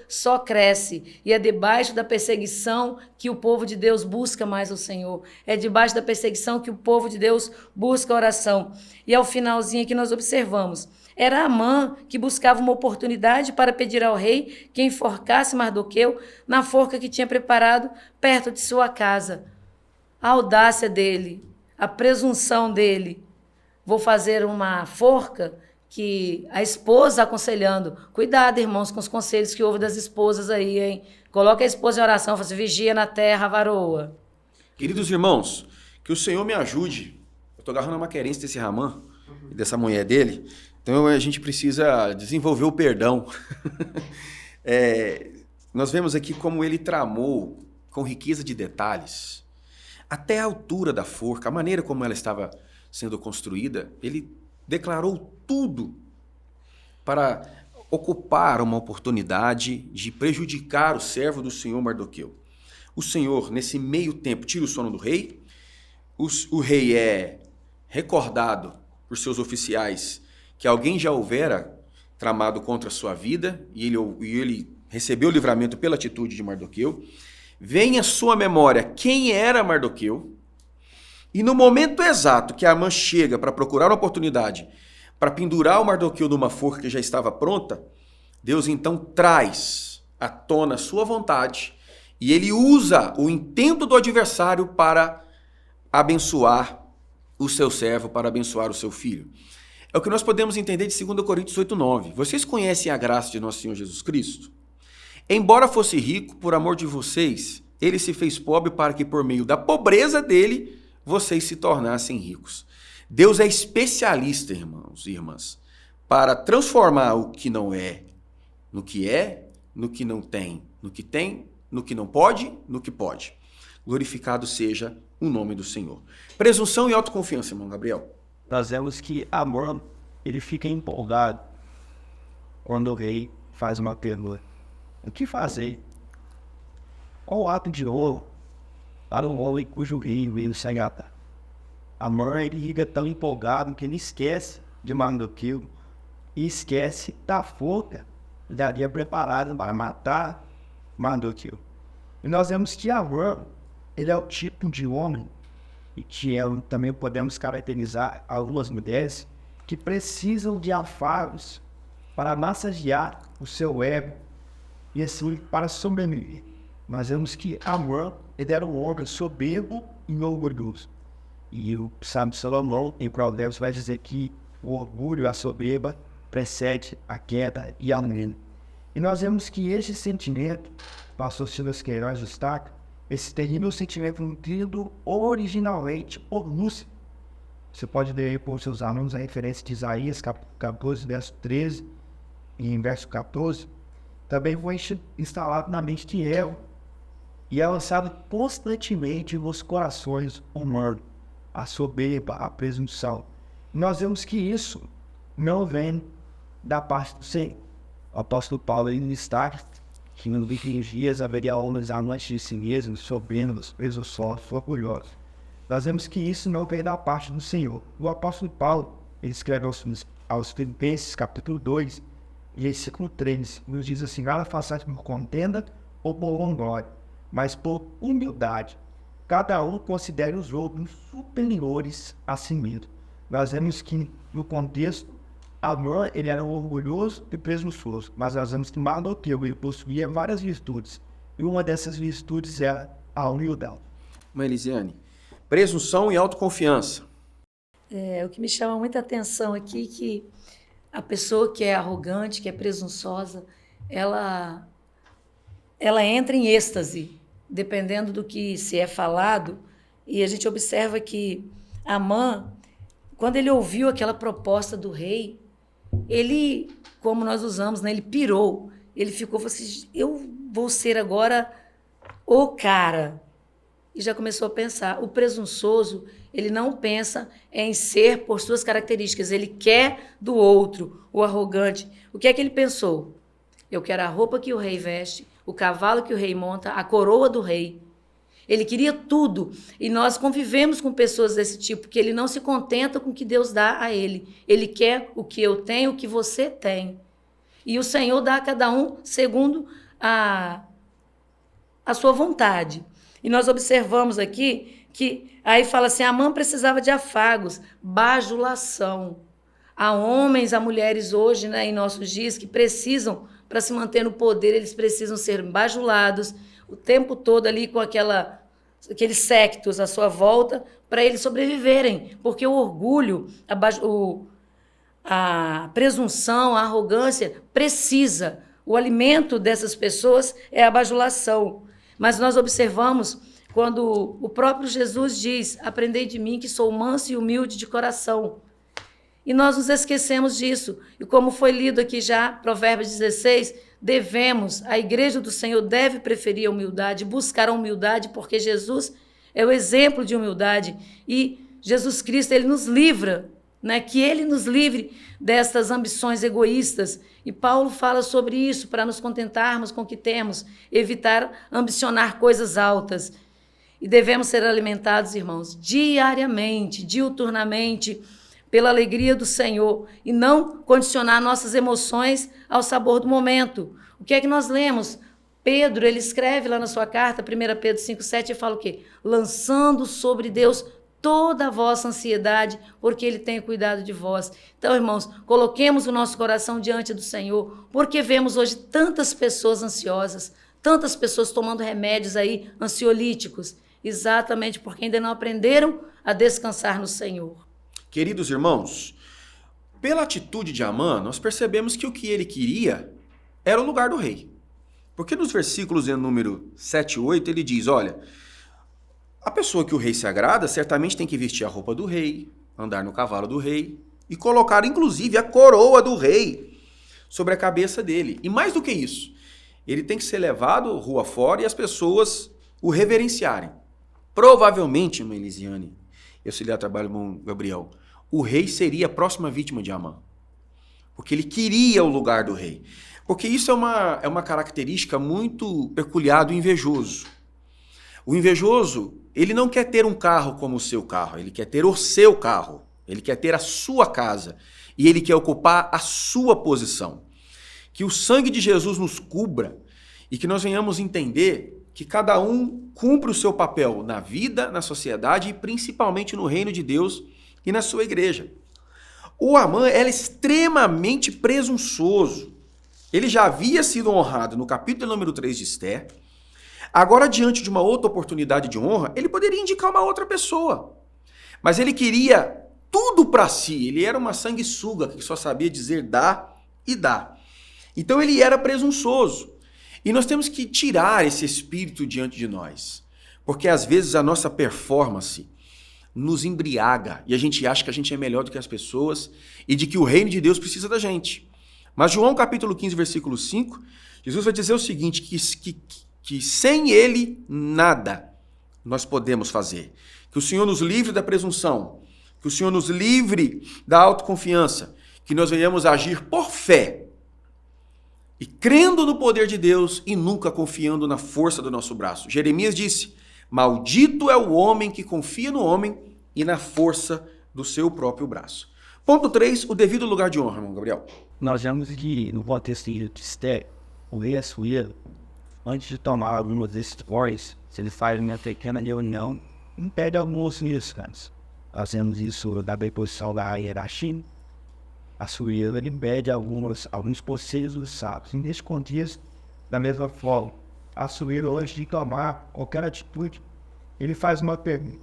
só cresce. E é debaixo da perseguição que o povo de Deus busca mais o Senhor. É debaixo da perseguição que o povo de Deus busca a oração. E ao finalzinho que nós observamos, era Amã que buscava uma oportunidade para pedir ao rei que enforcasse Mardoqueu na forca que tinha preparado perto de sua casa. A audácia dele, a presunção dele. Vou fazer uma forca, que a esposa aconselhando. Cuidado, irmãos, com os conselhos que houve das esposas aí, hein? Coloca a esposa em oração, fala assim, vigia na terra, varoa. Queridos irmãos, que o Senhor me ajude. Eu estou agarrando uma querência desse Ramã e dessa mulher dele, então a gente precisa desenvolver o perdão. Nós vemos aqui como ele tramou com riqueza de detalhes. Até a altura da forca, a maneira como ela estava sendo construída, ele declarou tudo para ocupar uma oportunidade de prejudicar o servo do Senhor Mardoqueu. O Senhor, nesse meio tempo, tira o sono do rei, o rei é recordado por seus oficiais que alguém já houvera tramado contra a sua vida e ele recebeu o livramento pela atitude de Mardoqueu. Vem à sua memória quem era Mardoqueu. E no momento exato que Amã chega para procurar uma oportunidade para pendurar o Mardoqueu numa forca que já estava pronta, Deus então traz à tona a sua vontade e ele usa o intento do adversário para abençoar o seu servo, para abençoar o seu filho. É o que nós podemos entender de 2 Coríntios 8:9. Vocês conhecem a graça de nosso Senhor Jesus Cristo? Embora fosse rico, por amor de vocês, ele se fez pobre para que por meio da pobreza dele vocês se tornassem ricos. Deus é especialista, irmãos e irmãs, para transformar o que não é, no que não tem, no que tem, no que não pode, no que pode. Glorificado seja o nome do Senhor. Presunção e autoconfiança, irmão Gabriel. Nós vemos que Amã, ele fica empolgado quando o rei faz uma pergunta. O que fazer? Qual ato de honra para um homem cujo rei veio se agradar? Amã, ele fica tão empolgado que ele esquece de Mardoqueu e esquece da forca que daria preparada para matar Mardoqueu. E nós vemos que Amã, ele é o tipo de homem e que também podemos caracterizar algumas mulheres que precisam de afagos para massagear o seu ego e assim para sobreviver. Nós vemos que Amã, ele era um homem soberbo e orgulhoso. E o sábio Salomão, em Provérbios, vai dizer que o orgulho, a soberba, precede a queda e a ruína. E nós vemos que esse sentimento, o pastor Silas Queiroz destaca, esse terrível sentimento nutrido originalmente por Lúcifer. Você pode ler aí por seus alunos a referência de Isaías, capítulo 14, verso 13, e em verso 14, também foi instalado na mente de Eva e é lançado constantemente nos corações humanos, a soberba, a presunção. Nós vemos que isso não vem da parte do Senhor. O apóstolo Paulo ele destaca que nos últimos dias haveria homens amantes de si mesmos, soberbos, presunçosos, orgulhosos. Nós vemos que isso não vem da parte do Senhor. O apóstolo Paulo, ele escreve aos Filipenses, capítulo 2, versículo 3, nos diz assim: nada façais por contenda ou por vanglória, mas por humildade. Cada um considere os outros superiores a si mesmo. Nós vemos que, no contexto, Amã, ele era orgulhoso e presunçoso, mas nós vemos que Mardoqueu, ele possuía várias virtudes, e uma dessas virtudes era a humildade. Mãe Elisiane, presunção e autoconfiança. O que me chama muita atenção aqui é que a pessoa que é arrogante, que é presunçosa, ela entra em êxtase, dependendo do que se é falado, e a gente observa que Amã, quando ele ouviu aquela proposta do rei, ele, como nós usamos, né, ele pirou, ele ficou assim, eu vou ser agora o cara. E já começou a pensar. O presunçoso, ele não pensa em ser por suas características, ele quer do outro. O arrogante, o que é que ele pensou? Eu quero a roupa que o rei veste, o cavalo que o rei monta, a coroa do rei. Ele queria tudo. E nós convivemos com pessoas desse tipo, que ele não se contenta com o que Deus dá a ele. Ele quer o que eu tenho, o que você tem. E o Senhor dá a cada um segundo a sua vontade. E nós observamos aqui que aí fala assim, Amã precisava de afagos, bajulação. Há homens, há mulheres hoje, né, em nossos dias, que precisam, para se manter no poder, eles precisam ser bajulados o tempo todo ali com aqueles séquitos à sua volta, para eles sobreviverem. Porque o orgulho, a presunção, a arrogância precisa. O alimento dessas pessoas é a bajulação. Mas nós observamos quando o próprio Jesus diz, aprendei de mim que sou manso e humilde de coração. E nós nos esquecemos disso. E como foi lido aqui já, Provérbios 16, a igreja do Senhor deve preferir a humildade, buscar a humildade, porque Jesus é o exemplo de humildade. E Jesus Cristo, ele nos livra, né? Que ele nos livre destas ambições egoístas. E Paulo fala sobre isso, para nos contentarmos com o que temos, evitar ambicionar coisas altas. E devemos ser alimentados, irmãos, diariamente, diuturnamente, pela alegria do Senhor, e não condicionar nossas emoções ao sabor do momento. O que é que nós lemos? Pedro, ele escreve lá na sua carta, 1 Pedro 5,7, e fala o quê? Lançando sobre Deus toda a vossa ansiedade, porque ele tem cuidado de vós. Então, irmãos, coloquemos o nosso coração diante do Senhor, porque vemos hoje tantas pessoas ansiosas, tantas pessoas tomando remédios aí, ansiolíticos, exatamente porque ainda não aprenderam a descansar no Senhor. Queridos irmãos, pela atitude de Amã, nós percebemos que o que ele queria era o lugar do rei. Porque nos versículos de número 7 e 8, ele diz, olha, a pessoa que o rei se agrada certamente tem que vestir a roupa do rei, andar no cavalo do rei e colocar, inclusive, a coroa do rei sobre a cabeça dele. E mais do que isso, ele tem que ser levado rua fora e as pessoas o reverenciarem. Provavelmente, irmã Elisiane, auxiliar trabalho com Gabriel, o rei seria a próxima vítima de Amã. Porque ele queria o lugar do rei. Porque isso é uma característica muito peculiar do invejoso. O invejoso, ele não quer ter um carro como o seu carro, ele quer ter o seu carro, ele quer ter a sua casa e ele quer ocupar a sua posição. Que o sangue de Jesus nos cubra e que nós venhamos entender que cada um cumpra o seu papel na vida, na sociedade e principalmente no reino de Deus e na sua igreja. O Amã era extremamente presunçoso. Ele já havia sido honrado no capítulo número 3 de Esther. Agora, diante de uma outra oportunidade de honra, ele poderia indicar uma outra pessoa. Mas ele queria tudo para si. Ele era uma sanguessuga que só sabia dizer dá e dá. Então ele era presunçoso. E nós temos que tirar esse espírito diante de nós. Porque às vezes a nossa performance nos embriaga e a gente acha que a gente é melhor do que as pessoas e de que o reino de Deus precisa da gente. Mas João capítulo 15, versículo 5, Jesus vai dizer o seguinte, que sem ele nada nós podemos fazer. Que o Senhor nos livre da presunção, que o Senhor nos livre da autoconfiança, que nós venhamos agir por fé e crendo no poder de Deus e nunca confiando na força do nosso braço. Jeremias disse, maldito é o homem que confia no homem e na força do seu próprio braço. Ponto 3, o devido lugar de honra, irmão Gabriel. Nós vemos que no contexto de Esther, o rei Assuero, antes de tomar algumas decisões, se ele faz uma pequena reunião, impede alguns riscos. Nós vemos isso da deposição da hierarquia. Assuero impede alguns conselhos dos sábios. E nesse contexto, da mesma forma, Assuero, antes de tomar qualquer atitude, ele faz uma pergunta.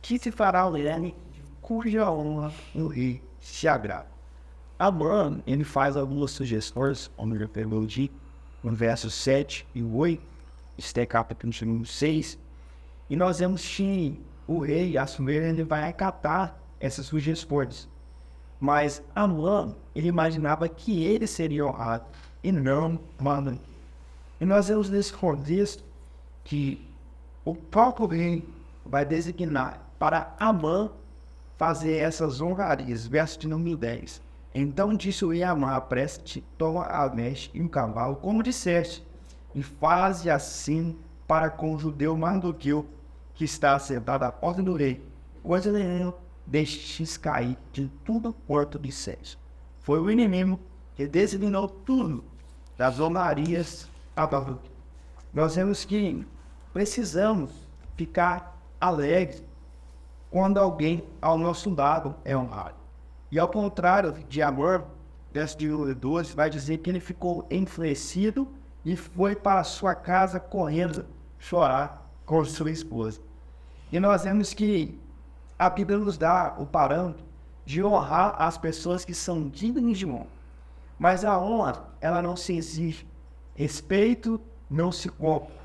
Que se fará ao rei cuja honra o rei se agrada? Amã, ele faz algumas sugestões, como eu perguntei, no versos 7 e 8, Esther capítulo 6, e nós vemos que o rei Assuero ele vai acatar essas sugestões. Mas Amã, ele imaginava que ele seria honrado e não Amã. E nós vemos nesse contexto que o próprio rei vai designar para Amã fazer essas honrarias. Verso de número 10. Então disse o rei Amã, apressa-te, toma a mecha e um cavalo, como disseste, e faze assim para com o judeu Mardoqueu, que está sentado à porta do rei. Pois ele não deixes cair de tudo quanto disseste. Foi o inimigo que designou tudo das honrarias a Mardoqueu. Nós vemos que precisamos ficar alegres quando alguém ao nosso lado é honrado. E ao contrário de Amã, verso de 12, vai dizer que ele ficou enfurecido e foi para sua casa correndo chorar com sua esposa. E nós vemos que a Bíblia nos dá o parâmetro de honrar as pessoas que são dignas de honra. Mas a honra, ela não se exige. Respeito não se compra.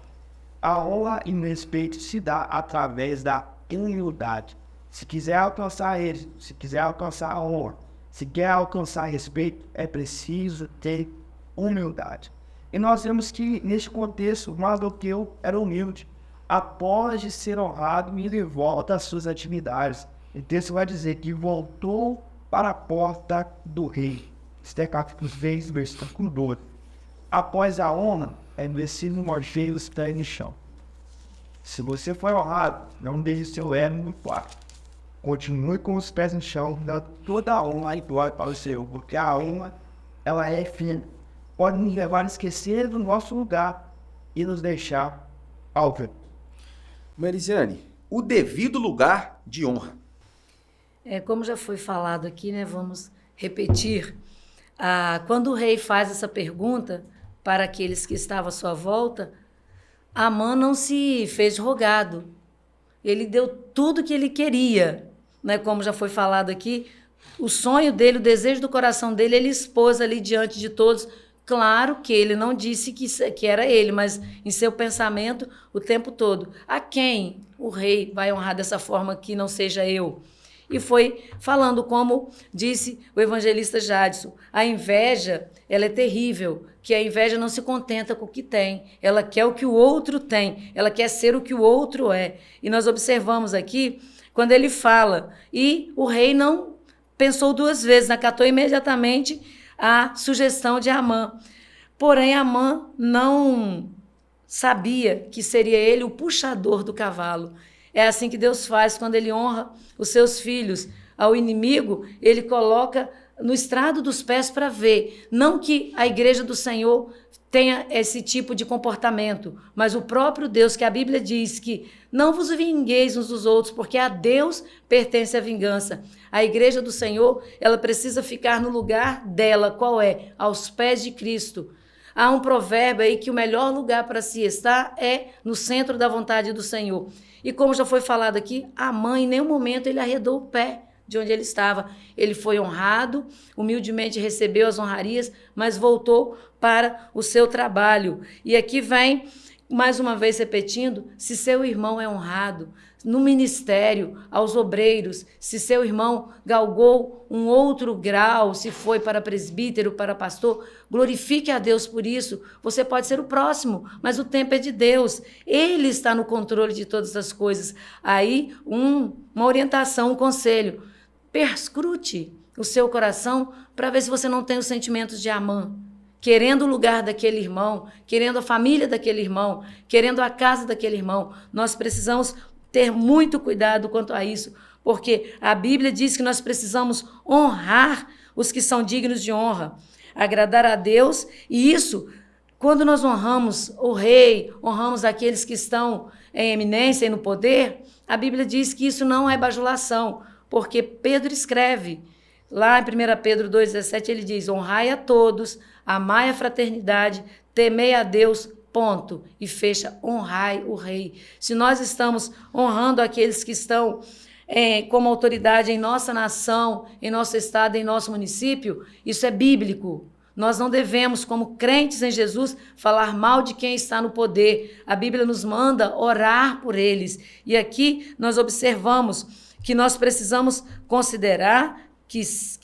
A honra e o respeito se dá através da humildade. Se quiser alcançar eles, se quiser alcançar a honra, se quer alcançar respeito, é preciso ter humildade. E nós vemos que, neste contexto, Mardoqueu era humilde. Após de ser honrado, ele volta às suas atividades. O texto vai dizer que voltou para a porta do rei. Esther capítulo 6, versículo 12. Após a honra, é versículo morfeio os pés no chão. Se você foi honrado, não deixe seu ego no quarto. Continue com os pés no chão, dando toda a honra e glória para o Senhor, porque a honra, ela é fina. Pode nos levar a esquecer do nosso lugar e nos deixar ao ver. Marisiane, o devido lugar de honra. Como já foi falado aqui, né, vamos repetir. Quando o rei faz essa pergunta para aqueles que estavam à sua volta, Amã não se fez rogado. Ele deu tudo que ele queria. Né? Como já foi falado aqui, o sonho dele, o desejo do coração dele, ele expôs ali diante de todos. Claro que ele não disse que era ele, mas em seu pensamento o tempo todo. A quem o rei vai honrar dessa forma que não seja eu? E foi falando, como disse o evangelista Jadson, a inveja, ela é terrível, que a inveja não se contenta com o que tem, ela quer o que o outro tem, ela quer ser o que o outro é. E nós observamos aqui, quando ele fala, e o rei não pensou duas vezes, acatou imediatamente a sugestão de Amã. Porém, Amã não sabia que seria ele o puxador do cavalo. É assim que Deus faz quando ele honra os seus filhos. Ao inimigo, ele coloca no estrado dos pés para ver. Não que a igreja do Senhor tenha esse tipo de comportamento, mas o próprio Deus, que a Bíblia diz que não vos vingueis uns dos outros, porque a Deus pertence a vingança. A igreja do Senhor, ela precisa ficar no lugar dela, qual é? Aos pés de Cristo. Há um provérbio aí que o melhor lugar para se estar é no centro da vontade do Senhor. E como já foi falado aqui, Amã em nenhum momento ele arredou o pé de onde ele estava. Ele foi honrado, humildemente recebeu as honrarias, mas voltou para o seu trabalho. E aqui vem, mais uma vez repetindo, se seu irmão é honrado, no ministério, aos obreiros, se seu irmão galgou um outro grau, se foi para presbítero, para pastor, glorifique a Deus por isso. Você pode ser o próximo, mas o tempo é de Deus. Ele está no controle de todas as coisas. Aí, uma orientação, um conselho. Perscrute o seu coração para ver se você não tem os sentimentos de Amã, querendo o lugar daquele irmão, querendo a família daquele irmão, querendo a casa daquele irmão. Nós precisamos ter muito cuidado quanto a isso, porque a Bíblia diz que nós precisamos honrar os que são dignos de honra, agradar a Deus, e isso, quando nós honramos o rei, honramos aqueles que estão em eminência e no poder, a Bíblia diz que isso não é bajulação, porque Pedro escreve, lá em 1 Pedro 2,17, ele diz, honrai a todos, amai a fraternidade, temei a Deus, ponto. E fecha, honrai o rei. Se nós estamos honrando aqueles que estão como autoridade em nossa nação, em nosso estado, em nosso município, isso é bíblico. Nós não devemos, como crentes em Jesus, falar mal de quem está no poder. A Bíblia nos manda orar por eles. E aqui nós observamos que nós precisamos considerar que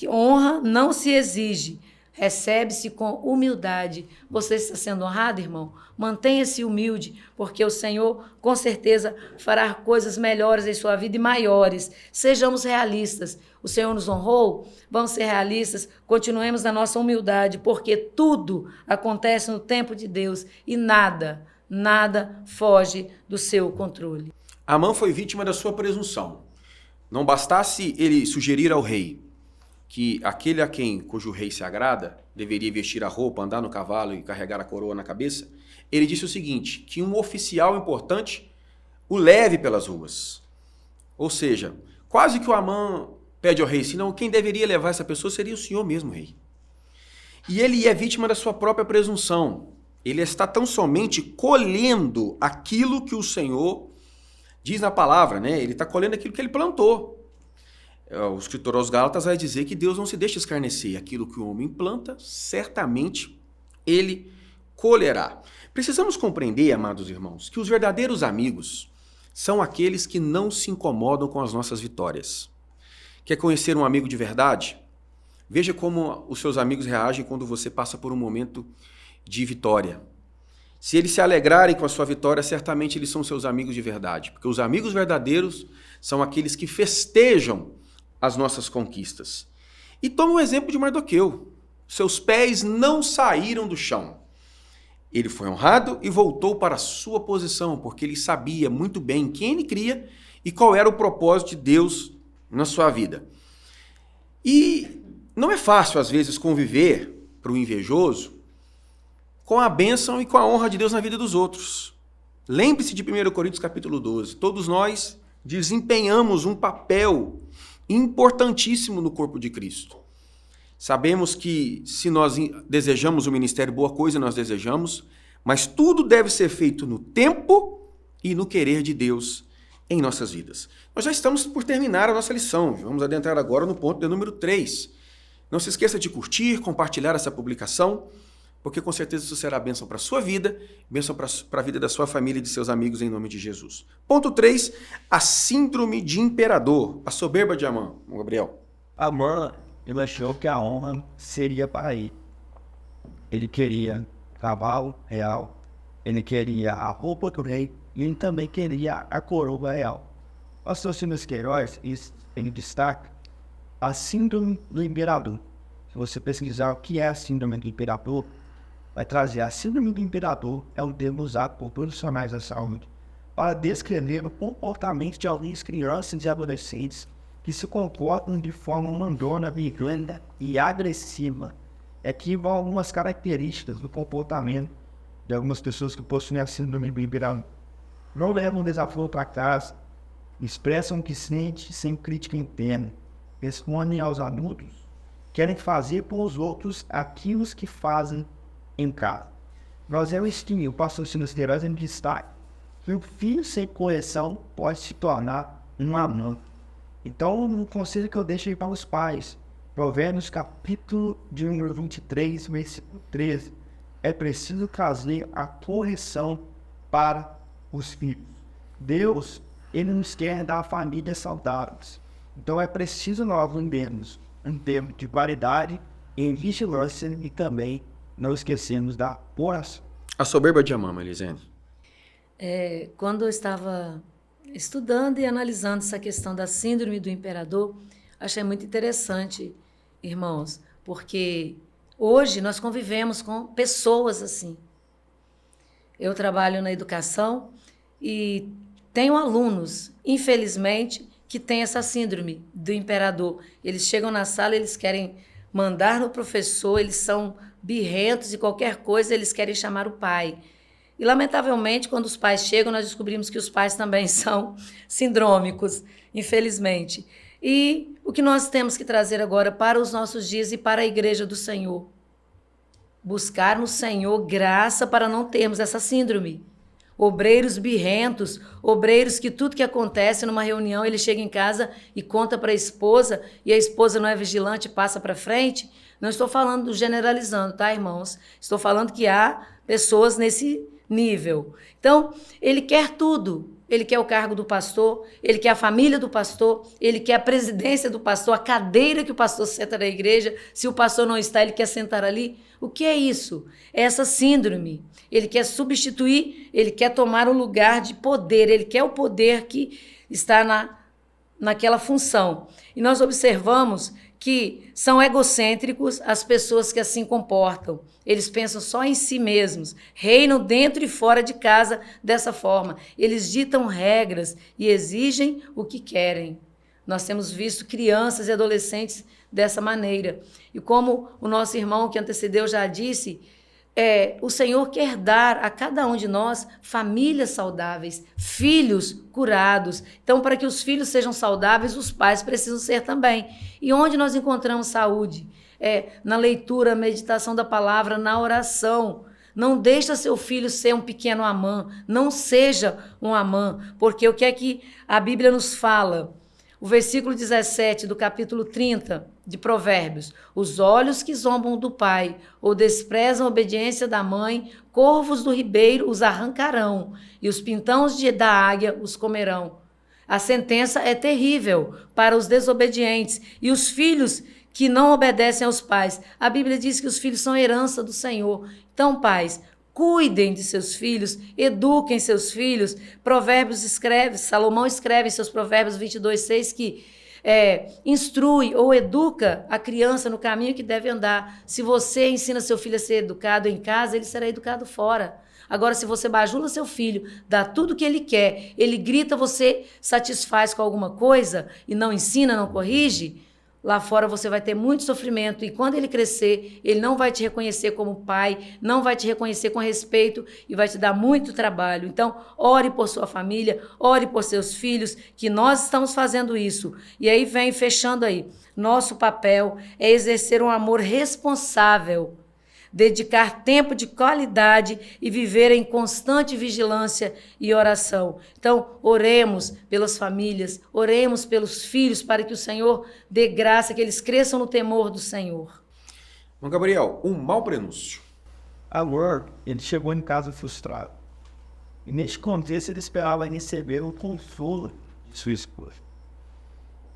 honra não se exige, recebe-se com humildade. Você está sendo honrado, irmão? Mantenha-se humilde, porque o Senhor, com certeza, fará coisas melhores em sua vida e maiores. Sejamos realistas. O Senhor nos honrou? Vamos ser realistas. Continuemos na nossa humildade, porque tudo acontece no tempo de Deus e nada foge do seu controle. Amã foi vítima da sua presunção. Não bastasse ele sugerir ao rei que aquele a cujo rei se agrada deveria vestir a roupa, andar no cavalo e carregar a coroa na cabeça, ele disse o seguinte, que um oficial importante o leve pelas ruas. Ou seja, quase que o Amã pede ao rei, senão quem deveria levar essa pessoa seria o senhor mesmo, rei. E ele é vítima da sua própria presunção. Ele está tão somente colhendo aquilo que o Senhor diz na palavra, né? Ele está colhendo aquilo que ele plantou. O escritor aos Gálatas vai dizer que Deus não se deixa escarnecer. Aquilo que o homem planta, certamente ele colherá. Precisamos compreender, amados irmãos, que os verdadeiros amigos são aqueles que não se incomodam com as nossas vitórias. Quer conhecer um amigo de verdade? Veja como os seus amigos reagem quando você passa por um momento de vitória. Se eles se alegrarem com a sua vitória, certamente eles são seus amigos de verdade. Porque os amigos verdadeiros são aqueles que festejam as nossas conquistas. E toma o exemplo de Mardoqueu. Seus pés não saíram do chão. Ele foi honrado e voltou para a sua posição, porque ele sabia muito bem quem ele cria e qual era o propósito de Deus na sua vida. E não é fácil, às vezes, conviver para o invejoso com a bênção e com a honra de Deus na vida dos outros. Lembre-se de 1 Coríntios capítulo 12. Todos nós desempenhamos um papel importantíssimo no corpo de Cristo. Sabemos que se nós desejamos o ministério, boa coisa nós desejamos, mas tudo deve ser feito no tempo e no querer de Deus em nossas vidas. Nós já estamos por terminar a nossa lição. Vamos adentrar agora no ponto de número 3. Não se esqueça de curtir, compartilhar essa publicação, porque com certeza isso será bênção para a sua vida, bênção para a vida da sua família e de seus amigos em nome de Jesus. Ponto 3, a síndrome de imperador, a soberba de Amã. Gabriel. Amã, ele achou que a honra seria para ele. Ele queria cavalo real, ele queria a roupa do rei e ele também queria a coroa real. Pastor Silas Queiroz, ele destaca a síndrome do imperador. Se você pesquisar o que é a síndrome do imperador, vai trazer a síndrome do imperador, é um termo usado por profissionais da saúde para descrever o comportamento de algumas crianças e adolescentes que se comportam de forma mandona, violenta e agressiva. é que vão algumas características do comportamento de algumas pessoas que possuem a síndrome do imperador. Não levam o desafio para casa, expressam o que sente sem crítica interna, respondem aos adultos, querem fazer por os outros aquilo que fazem em casa. Nós o pastor Silas Queiroz, ele destaca que o filho sem correção pode se tornar um amante. Então, um conselho que eu deixo aí para os pais, Provérbios capítulo de número 23, versículo 13, é preciso trazer a correção para os filhos. Deus, ele nos quer dar famílias saudáveis. Então é preciso nós lembrarmos um termo de qualidade em vigilância e também não esquecemos da oração. A soberba de mama, Elisene. Quando eu estava estudando e analisando essa questão da síndrome do imperador, achei muito interessante, irmãos, porque hoje nós convivemos com pessoas assim. Eu trabalho na educação e tenho alunos, infelizmente, que têm essa síndrome do imperador. Eles chegam na sala, eles querem mandar no professor, eles são birrentos e qualquer coisa eles querem chamar o pai. E, lamentavelmente, quando os pais chegam, nós descobrimos que os pais também são sindrômicos, infelizmente. E o que nós temos que trazer agora para os nossos dias e para a igreja do Senhor? Buscar no Senhor graça para não termos essa síndrome. Obreiros birrentos, obreiros que tudo que acontece numa reunião, ele chega em casa e conta para a esposa, e a esposa não é vigilante e passa para frente. Não estou falando generalizando, tá, irmãos? Estou falando que há pessoas nesse nível. Então, ele quer tudo. Ele quer o cargo do pastor, ele quer a família do pastor, ele quer a presidência do pastor, a cadeira que o pastor senta na igreja. Se o pastor não está, ele quer sentar ali. O que é isso? É essa síndrome. Ele quer substituir, ele quer tomar um lugar de poder, ele quer o poder que está naquela função. E nós observamos que são egocêntricos as pessoas que assim comportam. Eles pensam só em si mesmos, reinam dentro e fora de casa dessa forma. Eles ditam regras e exigem o que querem. Nós temos visto crianças e adolescentes dessa maneira. E como o nosso irmão que antecedeu já disse, o Senhor quer dar a cada um de nós famílias saudáveis, filhos curados. Então, para que os filhos sejam saudáveis, os pais precisam ser também. E onde nós encontramos saúde? Na leitura, meditação da palavra, na oração. Não deixa seu filho ser um pequeno Amã, não seja um Amã, porque o que é que a Bíblia nos fala? O versículo 17 do capítulo 30 de Provérbios. Os olhos que zombam do pai ou desprezam a obediência da mãe, corvos do ribeiro os arrancarão e os pintãos da águia os comerão. A sentença é terrível para os desobedientes e os filhos que não obedecem aos pais. A Bíblia diz que os filhos são herança do Senhor. Então, pais, cuidem de seus filhos, eduquem seus filhos. Salomão escreve em seus Provérbios 22:6 que instrui ou educa a criança no caminho que deve andar. Se você ensina seu filho a ser educado em casa, ele será educado fora. Agora, se você bajula seu filho, dá tudo o que ele quer, ele grita, você satisfaz com alguma coisa e não ensina, não corrige, lá fora você vai ter muito sofrimento e quando ele crescer, ele não vai te reconhecer como pai, não vai te reconhecer com respeito e vai te dar muito trabalho. Então, ore por sua família, ore por seus filhos, que nós estamos fazendo isso. E aí vem, fechando aí, nosso papel é exercer um amor responsável, dedicar tempo de qualidade e viver em constante vigilância e oração. Então, oremos pelas famílias, oremos pelos filhos, para que o Senhor dê graça, que eles cresçam no temor do Senhor. Irmão Gabriel, um mau prenúncio. Amor, ele chegou em casa frustrado. E neste contexto ele esperava receber o consolo de sua esposa.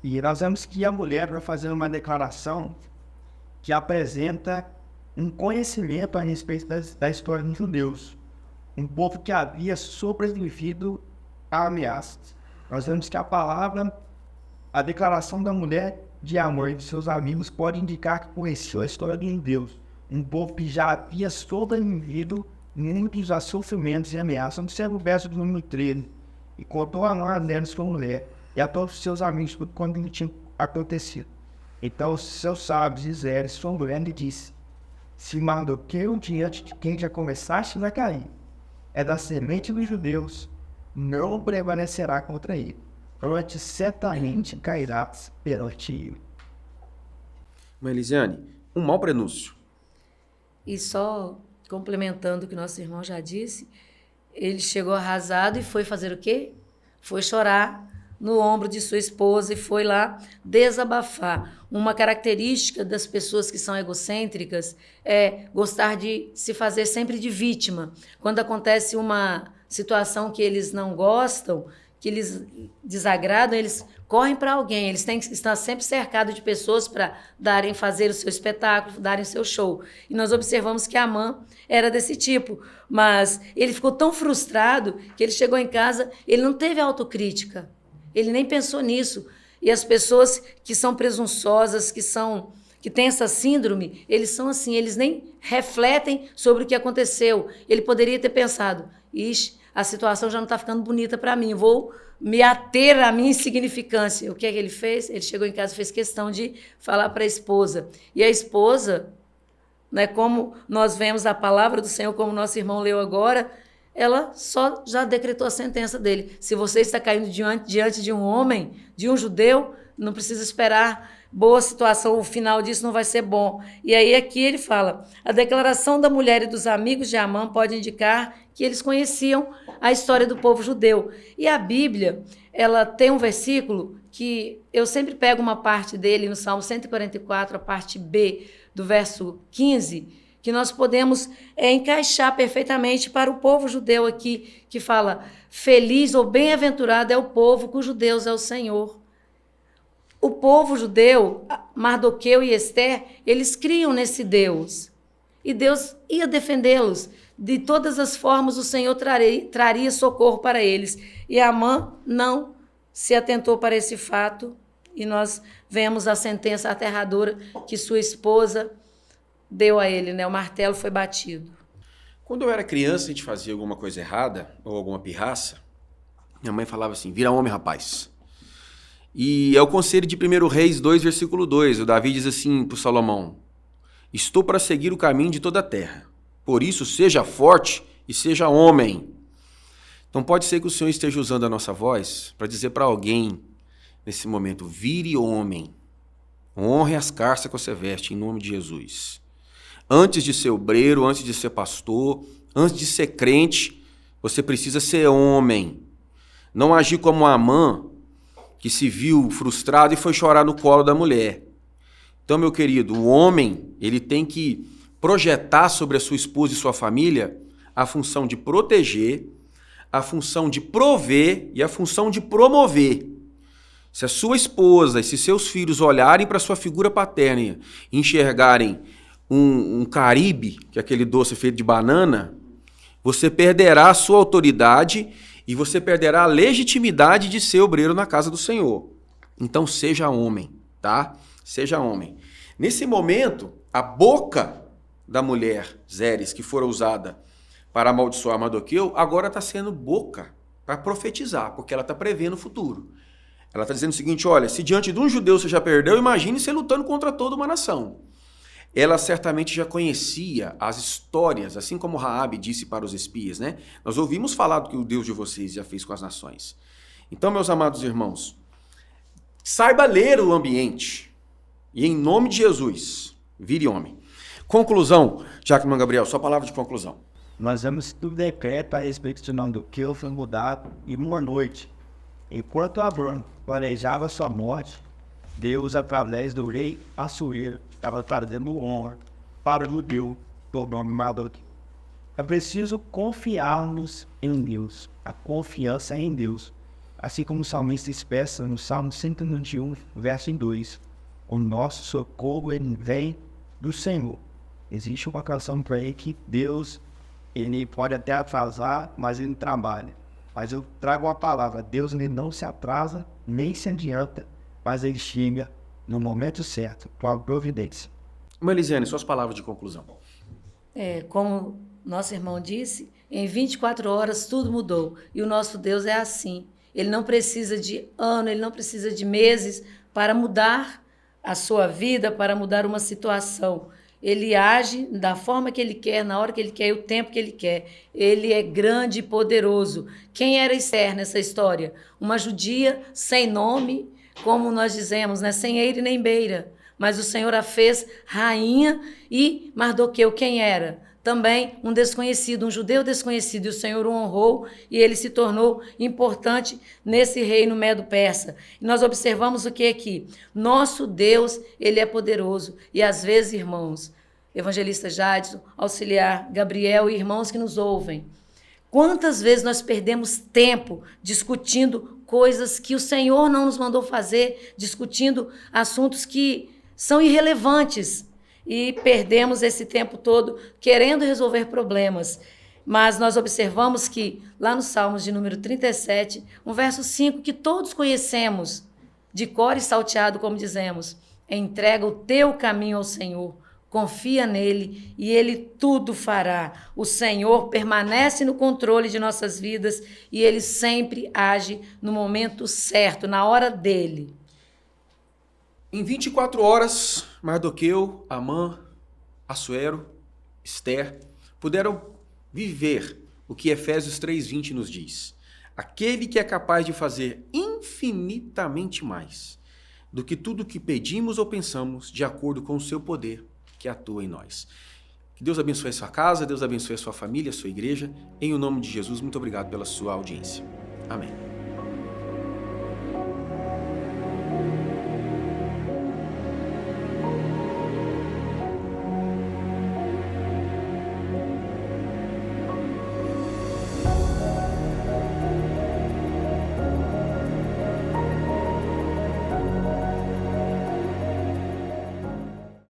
E nós vemos que a mulher vai fazer uma declaração que apresenta um conhecimento a respeito da história dos judeus, um povo que havia sobrevivido a ameaças. Nós vemos que a declaração da mulher de amor de seus amigos pode indicar que conheceu a história de Deus, um povo que já havia sobrevivido muitos a sofrimentos e ameaças. Observe o verso do número 13, e contou a nós dela sua mulher e a todos os seus amigos tudo quanto lhe tinha acontecido. Então os seus sábios disseram, sua mulher lhe disse: se Mardoqueu diante de quem já começaste vai cair. É da semente dos judeus, não prevalecerá contra ele. Antes certamente cairás perante ele. Mas, Elisiane, um mau prenúncio. E só complementando o que nosso irmão já disse, ele chegou arrasado e foi fazer o quê? Foi chorar no ombro de sua esposa e foi lá desabafar. Uma característica das pessoas que são egocêntricas é gostar de se fazer sempre de vítima. Quando acontece uma situação que eles não gostam, que eles desagradam, eles correm para alguém, eles têm que estar sempre cercados de pessoas para fazer o seu espetáculo, darem o seu show. E nós observamos que Amã era desse tipo, mas ele ficou tão frustrado que ele chegou em casa, ele não teve autocrítica, ele nem pensou nisso. E as pessoas que são presunçosas, que têm essa síndrome, eles são assim, eles nem refletem sobre o que aconteceu. Ele poderia ter pensado, ixi, a situação já não está ficando bonita para mim, vou me ater à minha insignificância. O que é que ele fez? Ele chegou em casa e fez questão de falar para a esposa. E a esposa, né, como nós vemos a palavra do Senhor, como nosso irmão leu agora, ela só já decretou a sentença dele. Se você está caindo diante de um homem, de um judeu, não precisa esperar boa situação, o final disso não vai ser bom. E aí aqui ele fala, a declaração da mulher e dos amigos de Amã pode indicar que eles conheciam a história do povo judeu. E a Bíblia, ela tem um versículo que eu sempre pego uma parte dele no Salmo 144, a parte B, do verso 15, que nós podemos encaixar perfeitamente para o povo judeu aqui, que fala, feliz ou bem-aventurado é o povo cujo Deus é o Senhor. O povo judeu, Mardoqueu e Ester, eles criam nesse Deus. E Deus ia defendê-los. De todas as formas, o Senhor traria socorro para eles. E Amã não se atentou para esse fato. E nós vemos a sentença aterradora que sua esposa deu a ele, né? O martelo foi batido. Quando eu era criança, a gente fazia alguma coisa errada, ou alguma pirraça, minha mãe falava assim, vira homem, rapaz. E é o conselho de 1 Reis 2, versículo 2. O Davi diz assim para o Salomão, estou para seguir o caminho de toda a terra. Por isso, seja forte e seja homem. Então pode ser que o Senhor esteja usando a nossa voz para dizer para alguém, nesse momento, vire homem. Honre as carças que você veste, em nome de Jesus. Antes de ser obreiro, antes de ser pastor, antes de ser crente, você precisa ser homem. Não agir como Amã, que se viu frustrado e foi chorar no colo da mulher. Então, meu querido, o homem, ele tem que projetar sobre a sua esposa e sua família a função de proteger, a função de prover e a função de promover. Se a sua esposa e se seus filhos olharem para a sua figura paterna e enxergarem um caribe, que é aquele doce feito de banana, você perderá a sua autoridade e você perderá a legitimidade de ser obreiro na casa do Senhor. Então seja homem, tá? Seja homem. Nesse momento, a boca da mulher Zeres, que fora usada para amaldiçoar Mardoqueu, agora está sendo boca para profetizar, porque ela está prevendo o futuro. Ela está dizendo o seguinte, olha, se diante de um judeu você já perdeu, imagine você lutando contra toda uma nação. Ela certamente já conhecia as histórias, assim como Raabe disse para os espias, né? Nós ouvimos falar do que o Deus de vocês já fez com as nações. Então, meus amados irmãos, saiba ler o ambiente e, em nome de Jesus, vire homem. Conclusão, Jackman Gabriel, sua palavra de conclusão. Nós vemos que o decreto a respeito de Mardoqueu foi mudado em uma noite. Enquanto Amã planejava sua morte, Deus, através do rei Assuero, estava trazendo honra para o judeu do nome Mardoqueu. É preciso confiarmos em Deus, a confiança em Deus. Assim como o salmista expressa no Salmo 121, verso 2, o nosso socorro ele vem do Senhor. Existe uma canção para ele que Deus, ele pode até atrasar, mas ele trabalha. Mas eu trago uma palavra, Deus ele não se atrasa, nem se adianta, mas ele chega no momento certo, com a providência. Elisiane, suas palavras de conclusão. Como nosso irmão disse, em 24 horas tudo mudou. E o nosso Deus é assim. Ele não precisa de ano, ele não precisa de meses para mudar a sua vida, para mudar uma situação. Ele age da forma que Ele quer, na hora que Ele quer e o tempo que Ele quer. Ele é grande e poderoso. Quem era Esther nessa história? Uma judia sem nome, como nós dizemos, né? Sem eira e nem beira. Mas o Senhor a fez rainha. E Mardoqueu quem era? Também um desconhecido, um judeu desconhecido, e o Senhor o honrou e ele se tornou importante nesse reino medo-persa. E nós observamos o que aqui? Nosso Deus, Ele é poderoso. E às vezes, irmãos, evangelista Jadson, auxiliar Gabriel e irmãos que nos ouvem, quantas vezes nós perdemos tempo discutindo coisas que o Senhor não nos mandou fazer, discutindo assuntos que são irrelevantes, e perdemos esse tempo todo querendo resolver problemas. Mas nós observamos que lá no Salmos de número 37, um verso 5, que todos conhecemos, de cor e salteado, como dizemos, entrega o teu caminho ao Senhor, confia nele e ele tudo fará. O Senhor permanece no controle de nossas vidas e ele sempre age no momento certo, na hora dele. Em 24 horas, Mardoqueu, Amã, Assuero, Esther puderam viver o que Efésios 3:20 nos diz. Aquele que é capaz de fazer infinitamente mais do que tudo que pedimos ou pensamos, de acordo com o seu poder que atua em nós. Que Deus abençoe a sua casa, Deus abençoe a sua família, a sua igreja. Em o nome de Jesus, muito obrigado pela sua audiência. Amém.